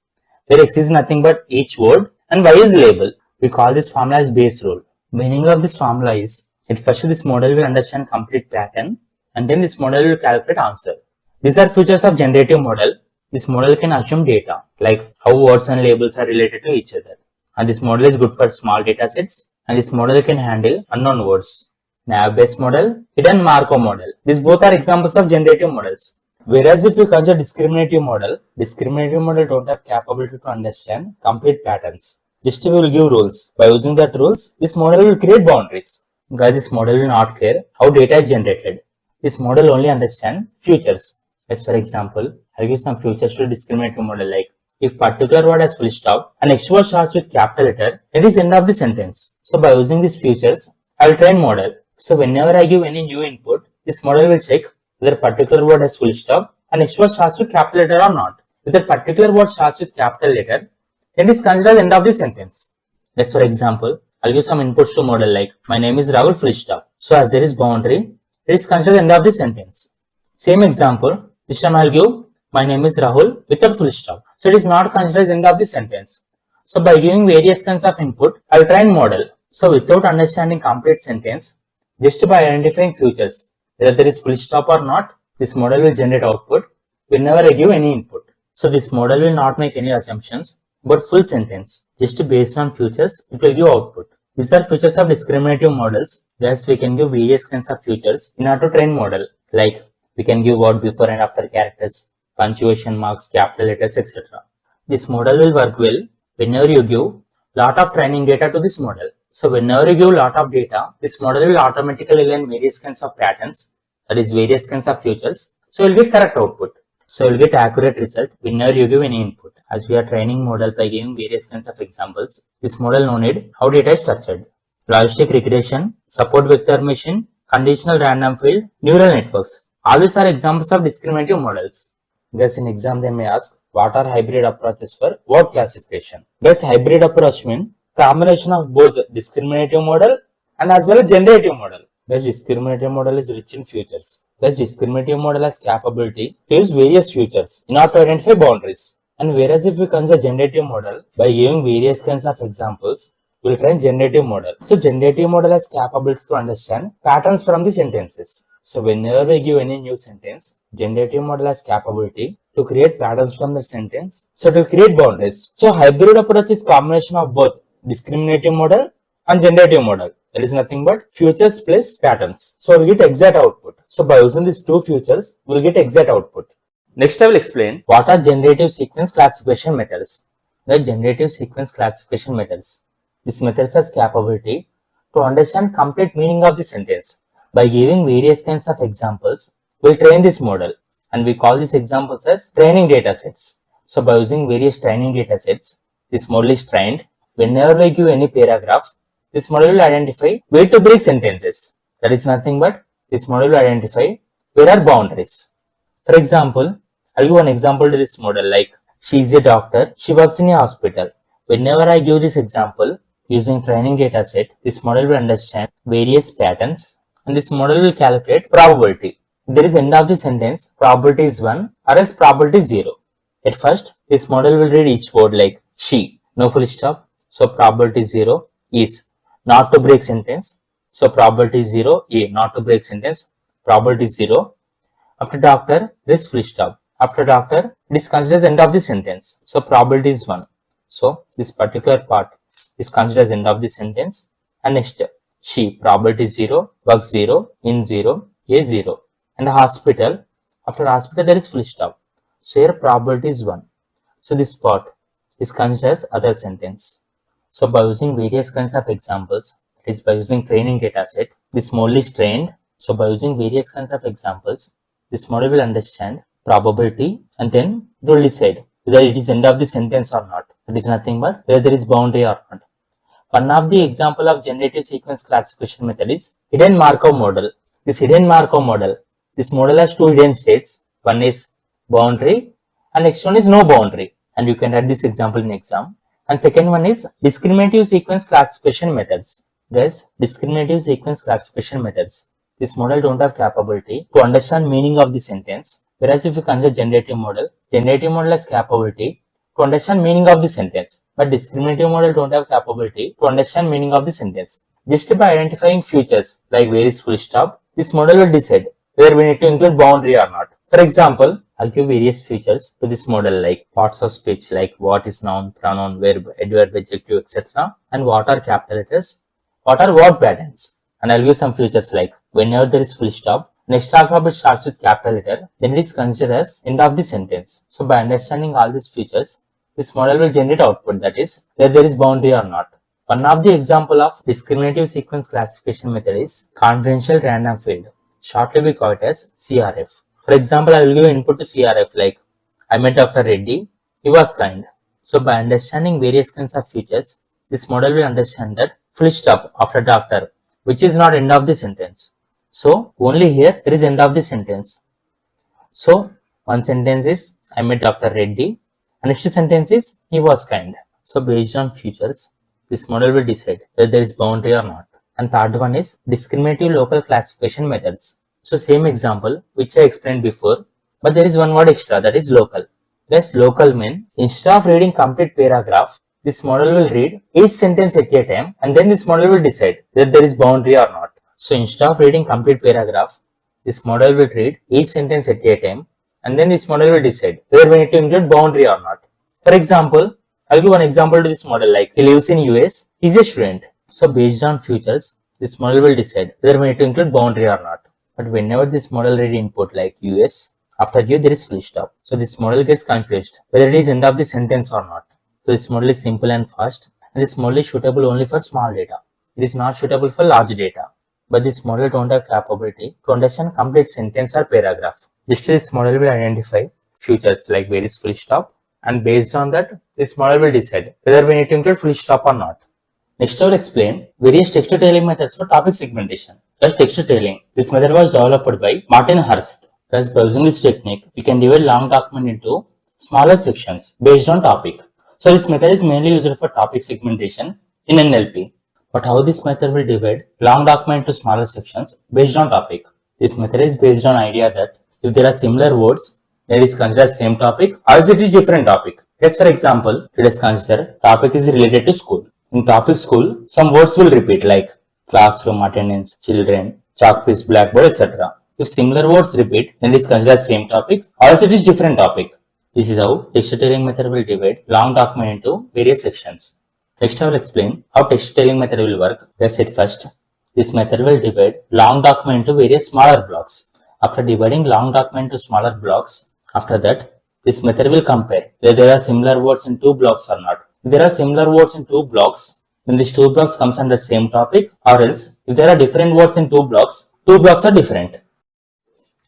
where x is nothing but each word and y is label. We call this formula as base rule. Meaning of this formula is at first this model will understand complete pattern and then this model will calculate answer. These are features of generative model. This model can assume data like how words and labels are related to each other. And this model is good for small data sets and this model can handle unknown words. Nav-based model, hidden Markov model. These both are examples of generative models. Whereas if you consider discriminative model don't have capability to understand complete patterns. Just we will give rules. By using that rules, this model will create boundaries. Guys, this model will not care how data is generated. This model only understands futures. As for example, I'll give some futures to discriminative model like if particular word has full stop and next word starts with capital letter, it is end of the sentence. So by using these features, I will train model. So whenever I give any new input, this model will check whether particular word has full stop and next word starts with capital letter or not. If that particular word starts with capital letter, then it is considered end of the sentence. Let's for example, I'll give some inputs to model like my name is Rahul full stop. So as there is boundary, it is considered end of the sentence. Same example, this time I'll give my name is Rahul without full stop. So it is not considered as end of the sentence. So by giving various kinds of input, I will train model. So without understanding complete sentence, just by identifying futures, whether there is full stop or not, this model will generate output whenever I give any input. So this model will not make any assumptions about full sentence. Just based on futures, it will give output. These are features of discriminative models. Thus, we can give various kinds of features in order to train model. Like we can give word before and after characters, punctuation marks, capital letters, etc. This model will work well whenever you give lot of training data to this model. So whenever you give a lot of data, this model will automatically learn various kinds of patterns, that is various kinds of features. So you'll get correct output. So you'll get accurate result whenever you give any input. As we are training model by giving various kinds of examples, this model no need how data is structured. Logistic regression, support vector machine, conditional random field, neural networks. All these are examples of discriminative models. Thus in exam they may ask, what are hybrid approaches for word classification? Thus hybrid approach means combination of both discriminative model and as well as generative model. Thus discriminative model is rich in features. Thus discriminative model has capability to use various features in order to identify boundaries. And whereas if we consider generative model by giving various kinds of examples, we will train generative model. So generative model has capability to understand patterns from the sentences. So whenever we give any new sentence, generative model has capability to create patterns from the sentence. So it will create boundaries. So hybrid approach is combination of both discriminative model and generative model. That is nothing but features plus patterns. So we get exact output. So by using these two features, we will get exact output. Next I will explain what are generative sequence classification methods. The generative sequence classification methods. This method has capability to understand complete meaning of the sentence. By giving various kinds of examples, we will train this model and we call these examples as training data sets. So by using various training data sets, this model is trained. Whenever we give any paragraph, this model will identify where to break sentences. That is nothing but this model will identify where are boundaries. For example, I'll give an example to this model like she is a doctor, she works in a hospital. Whenever I give this example using training data set, this model will understand various patterns and this model will calculate probability. If there is end of the sentence, probability is 1 or else probability is 0. At first, this model will read each word like she, no full stop. So probability 0 is not to break sentence. So probability 0 A, not to break sentence. Probability 0. After doctor, there is full stop. After doctor, it is considered as end of the sentence. So probability is 1. So this particular part is considered as end of the sentence. And next, she, probability 0, work 0, in 0, A 0. And hospital, after hospital there is full stop. So here probability is 1. So this part is considered as other sentence. So by using various kinds of examples, that is by using training data set, this model is trained. So by using various kinds of examples, this model will understand probability and then it will decide whether it is end of the sentence or not. That is nothing but whether there is boundary or not. One of the example of generative sequence classification method is hidden Markov model. This hidden Markov model, this model has two hidden states. One is boundary and next one is no boundary. And you can write this example in exam. And second one is discriminative sequence classification methods. Thus, discriminative sequence classification methods. This model don't have capability to understand meaning of the sentence. Whereas if you consider generative model has capability to understand meaning of the sentence. But discriminative model don't have capability to understand meaning of the sentence. Just by identifying features like where is full stop, this model will decide whether we need to include boundary or not. For example, I'll give various features to this model like parts of speech like what is noun, pronoun, verb, adverb, adjective, etc. And what are capital letters, what are word patterns. And I'll give some features like whenever there is full stop, next alphabet starts with capital letter, then it is considered as end of the sentence. So by understanding all these features, this model will generate output, that is whether there is boundary or not. One of the example of discriminative sequence classification method is confidential random field. Shortly we call it as CRF. For example, I will give input to CRF like I met Dr. Reddy, he was kind. So by understanding various kinds of features, this model will understand that full stop after doctor, which is not end of the sentence. So only here there is end of the sentence. So one sentence is I met Dr. Reddy and next sentence is he was kind. So based on features, this model will decide whether there is boundary or not. And third one is discriminative local classification methods. So same example which I explained before, but there is one word extra, that is local. Thus local means instead of reading complete paragraph, this model will read each sentence at a time and then this model will decide whether there is boundary or not. So instead of reading complete paragraph, this model will read each sentence at a time and then this model will decide whether we need to include boundary or not. For example, I'll give one example to this model like he lives in US, he's a student. So based on features, this model will decide whether we need to include boundary or not. But whenever this model read input like US, after U there is full stop. So this model gets confused whether it is end of the sentence or not. So this model is simple and fast and this model is suitable only for small data. It is not suitable for large data, but this model don't have capability to understand complete sentence or paragraph. This model will identify features like where is full stop, and based on that, this model will decide whether we need to include full stop or not. Next, I will explain various text-to-tailing methods for topic segmentation. Thus, text-to-tailing. This method was developed by Martin Hurst. Thus, by using this technique, we can divide long document into smaller sections based on topic. So, this method is mainly used for topic segmentation in NLP. But how this method will divide long document into smaller sections based on topic? This method is based on idea that if there are similar words, then it is considered same topic or it is different topic. Yes, for example, let us consider topic is related to school. In topic school, some words will repeat like classroom, attendance, children, chalk piece, blackboard, etc. If similar words repeat, then it is considered same topic or else it is different topic. This is how text-to-tailing method will divide long document into various sections. Next, I will explain how text-to-tailing method will work. Let's see first. This method will divide long document into various smaller blocks. After dividing long document into smaller blocks, after that, this method will compare whether there are similar words in two blocks or not. If there are similar words in two blocks, then these two blocks comes under same topic, or else if there are different words in two blocks are different.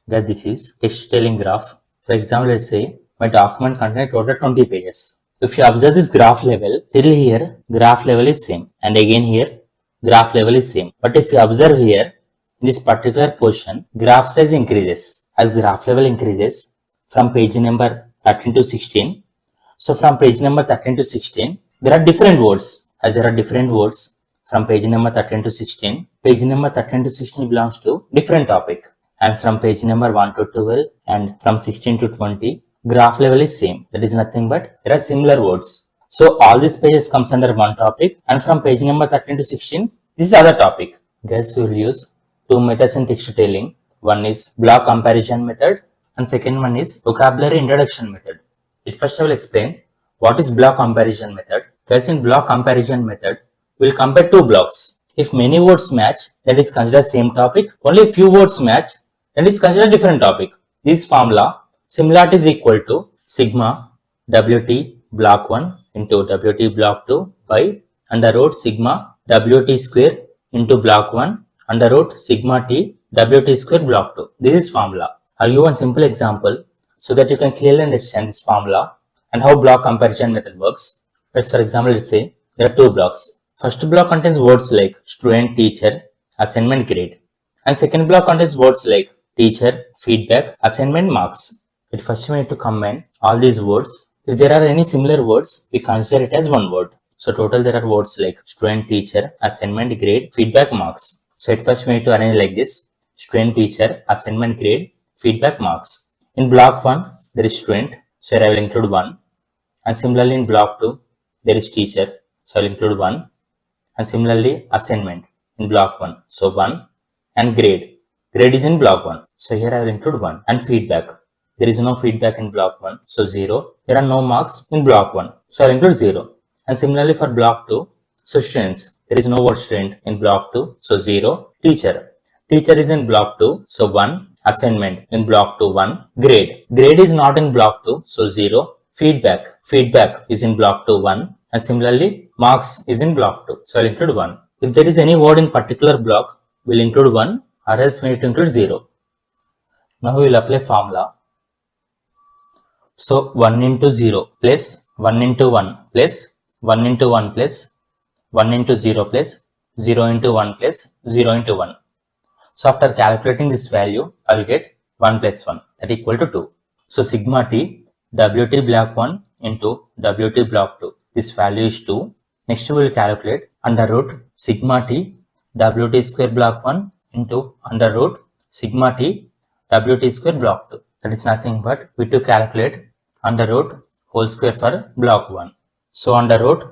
That this is text-to-tailing graph. For example, let's say my document contains total 20 pages. If you observe this graph level, till here graph level is same, and again here graph level is same. But if you observe here, in this particular portion, graph size increases. As graph level increases from page number 13 to 16. So from page number 13 to 16, there are different words. As there are different words from page number 13 to 16, page number 13 to 16 belongs to different topic. And from page number 1 to 12 and from 16 to 20, graph level is same. That is nothing but there are similar words. So all these pages comes under one topic, and from page number 13 to 16, this is other topic. Guys, we will use two methods in text-to-tailing. One is block comparison method and second one is vocabulary introduction method. First I will explain what is block comparison method. Guys, in block comparison method, we will compare two blocks. If many words match, that is considered same topic. Only few words match, then it is considered different topic. This formula, similarity is equal to sigma WT block 1 into WT block 2 by under root sigma WT square into block 1 under root sigma T WT square block 2. This is formula. I'll give one simple example so that you can clearly understand this formula and how block comparison method works. Let's for example, let's say there are two blocks. First block contains words like student, teacher, assignment, grade. And second block contains words like teacher, feedback, assignment, marks. At first we need to combine all these words. If there are any similar words, we consider it as one word. So total there are words like student, teacher, assignment, grade, feedback, marks. So at first we need to arrange like this: student, teacher, assignment, grade, feedback, marks. In block 1, there is student, so I will include 1. And similarly in block 2, there is teacher, so I will include 1. And similarly assignment in block 1, so 1. And grade is in block 1, so here I will include 1. And feedback, there is no feedback in block 1, so 0. There are no marks in block 1, so I will include 0. And similarly for block 2, so students, there is no word student in block 2, so 0. Teacher is in block 2, so 1. Assignment in block 2, 1. Grade is not in block 2, so 0. Feedback is in block 2, 1. And similarly marks is in block 2, so I will include 1. If there is any word in particular block, we will include 1, or else we need to include 0. Now we will apply formula. So 1 into 0 plus 1 into 1 plus 1 into 1 plus 1 into 0 plus 0 into 1 plus 0 into 1. So after calculating this value, I will get 1 plus 1, that equal to 2. So sigma T WT block 1 into WT block 2. This value is 2. Next we will calculate under root sigma T WT square block 1 into under root sigma T WT square block 2. That is nothing but we to calculate under root whole square for block 1. So under root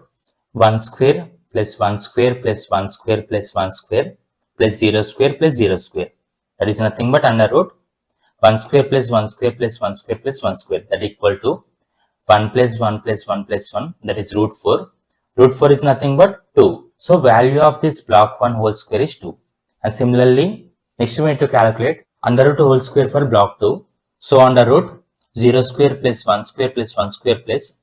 1 square plus 1 square plus 1 square plus 1 square plus 0 square plus 0 square. That is nothing but under root 1 square plus 1 square plus 1 square plus 1 square, that equal to 1 plus 1 plus 1 plus 1, that is root 4. Root 4 is nothing but 2. So value of this block 1 whole square is 2. And similarly, next we need to calculate under root whole square for block 2. So under root 0 square plus 1 square plus 1 square plus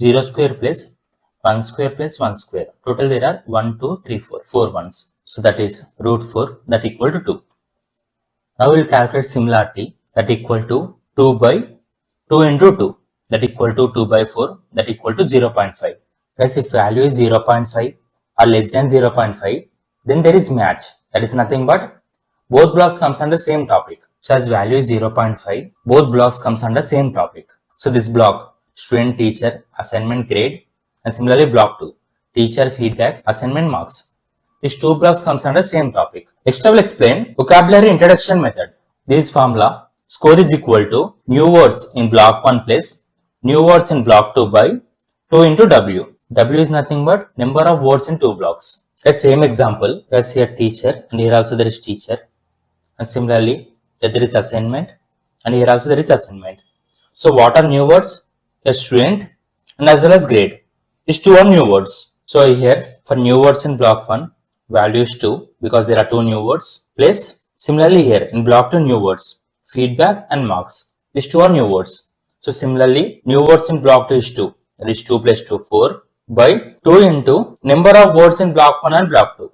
0 square plus 1 square plus 1 square. Total there are 1, 2, 3, 4. 4 ones. So that is root 4 that equal to 2. Now we will calculate similarity that equal to 2 by 2 into 2 that equal to 2 by 4 that equal to 0.5. Guys, if value is 0.5 or less than 0.5, then there is match. That is nothing but both blocks comes under same topic. So as value is 0.5, both blocks comes under same topic. So this block, student, teacher, assignment, grade, and similarly block 2, teacher, feedback, assignment, marks. These two blocks comes under same topic. Next I will explain vocabulary introduction method. This formula, score is equal to new words in block 1 plus new words in block 2 by 2 into W. W is nothing but number of words in two blocks. The same example, let's here teacher, and here also there is teacher. And similarly, there is assignment, and here also there is assignment. So what are new words? A student and as well as grade. These two are new words. So here for new words in block 1, value is 2 because there are two new words. Plus similarly here in block 2 new words, feedback and marks. These two are new words. So similarly new words in block 2 is 2. That is 2 plus 2, 4 by 2 into number of words in block 1 and block 2.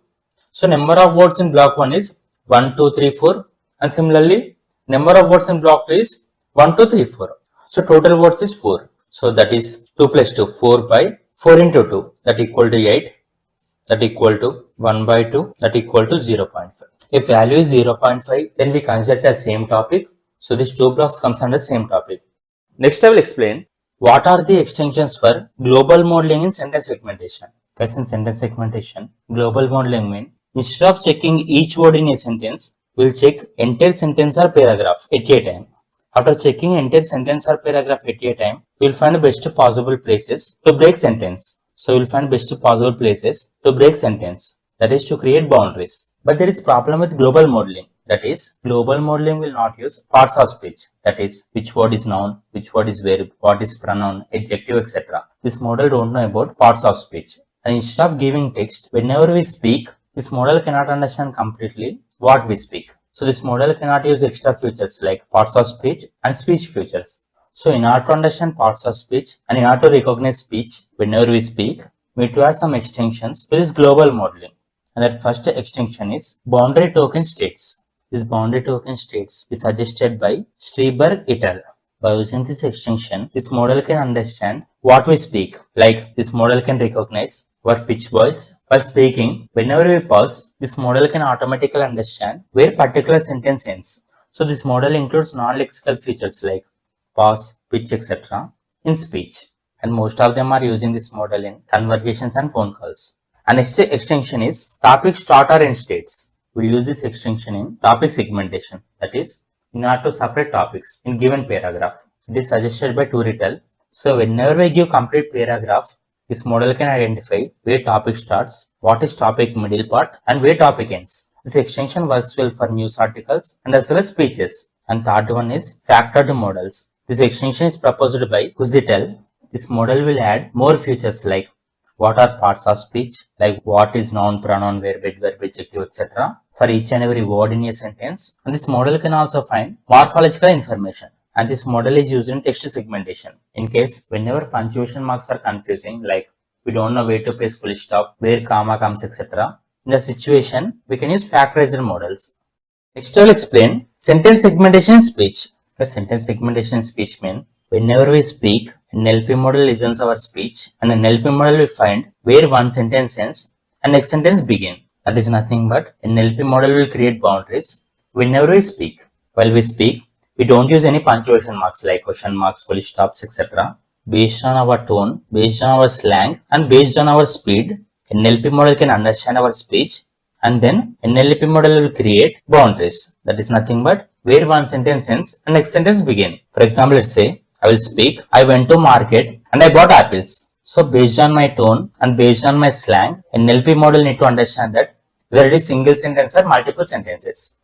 So number of words in block 1 is 1, 2, 3, 4, and similarly number of words in block 2 is 1, 2, 3, 4. So total words is 4. So that is 2 plus 2, 4 by 4 into 2 that equal to 8, that equal to 1 by 2 that equal to 0.5. If value is 0.5, then we consider it as same topic. So these two blocks comes under same topic. Next I will explain what are the extensions for global modeling in sentence segmentation. Because in sentence segmentation, global modeling means instead of checking each word in a sentence, we will check entire sentence or paragraph at a time. After checking entire sentence or paragraph at a time, we will find the best possible places to break sentence. So we will find best possible places to break sentence. That is to create boundaries. But there is problem with global modeling. That is, global modeling will not use parts of speech. That is, which word is noun, which word is verb, what is pronoun, adjective, etc. This model don't know about parts of speech. And instead of giving text, whenever we speak, this model cannot understand completely what we speak. So this model cannot use extra features like parts of speech and speech features. So in order to understand parts of speech and in order to recognize speech whenever we speak, we need to add some extensions to this global modeling. And that first extension is boundary token states. This boundary token states is suggested by Strieberg et al. By using this extension, this model can understand what we speak. Like this model can recognize our pitch voice. While speaking, whenever we pause, this model can automatically understand where particular sentence ends. So this model includes non-lexical features like pause, pitch, etc. in speech. And most of them are using this model in conversations and phone calls. And next extension is topic start or end states. We'll use this extension in topic segmentation. That is, in order to separate topics in given paragraph. It is suggested by Turitel. So whenever we give complete paragraph, this model can identify where topic starts, what is topic middle part, and where topic ends. This extension works well for news articles and as well as speeches. And third one is factored models. This extension is proposed by Kuzitel. This model will add more features like what are parts of speech, like what is noun, pronoun, verb, adjective, etc. for each and every word in a sentence. And this model can also find morphological information. And this model is used in text segmentation. In case whenever punctuation marks are confusing, like we don't know where to place full stop, where comma comes, etc. In the situation, we can use factorized models. Next I will explain sentence segmentation in speech. The sentence segmentation in speech means whenever we speak, an NLP model listens our speech and an NLP model will find where one sentence ends and next sentence begin. That is nothing but an NLP model will create boundaries whenever we speak. While we speak, we don't use any punctuation marks like question marks, full stops, etc. Based on our tone, based on our slang, and based on our speed, NLP model can understand our speech and then NLP model will create boundaries. That is nothing but where one sentence ends and next sentence begin. For example, let's say I will speak, I went to market and I bought apples. So based on my tone and based on my slang, NLP model need to understand that whether it is single sentence or multiple sentences.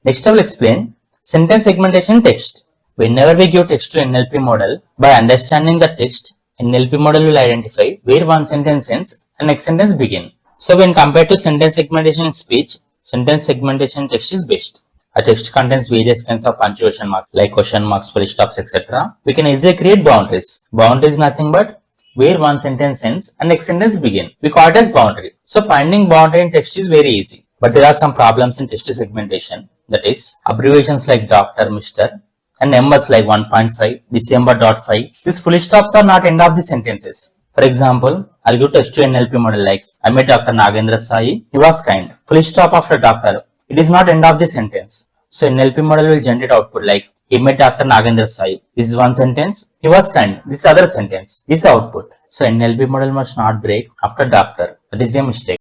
Next I will explain sentence segmentation text. Whenever we give text to NLP model, by understanding the text, NLP model will identify where one sentence ends and next sentence begin. So when compared to sentence segmentation in speech, sentence segmentation text is best. A text contains various kinds of punctuation marks like question marks, full stops, etc. We can easily create boundaries. Boundary is nothing but where one sentence ends and next sentence begin. We call it as boundary. So finding boundary in text is very easy. But there are some problems in text segmentation. That is, abbreviations like Dr., Mr. and numbers like 1.5, December.5. These full stops are not end of the sentences. For example, I'll give text to NLP model like, I met Dr. Nagendra Sai, he was kind. Full stop after doctor. It is not end of the sentence. So NLP model will generate output like, he met Dr. Nagendra Sai. This is one sentence. He was kind. This is other sentence. This is output. So NLP model must not break after doctor. That is a mistake.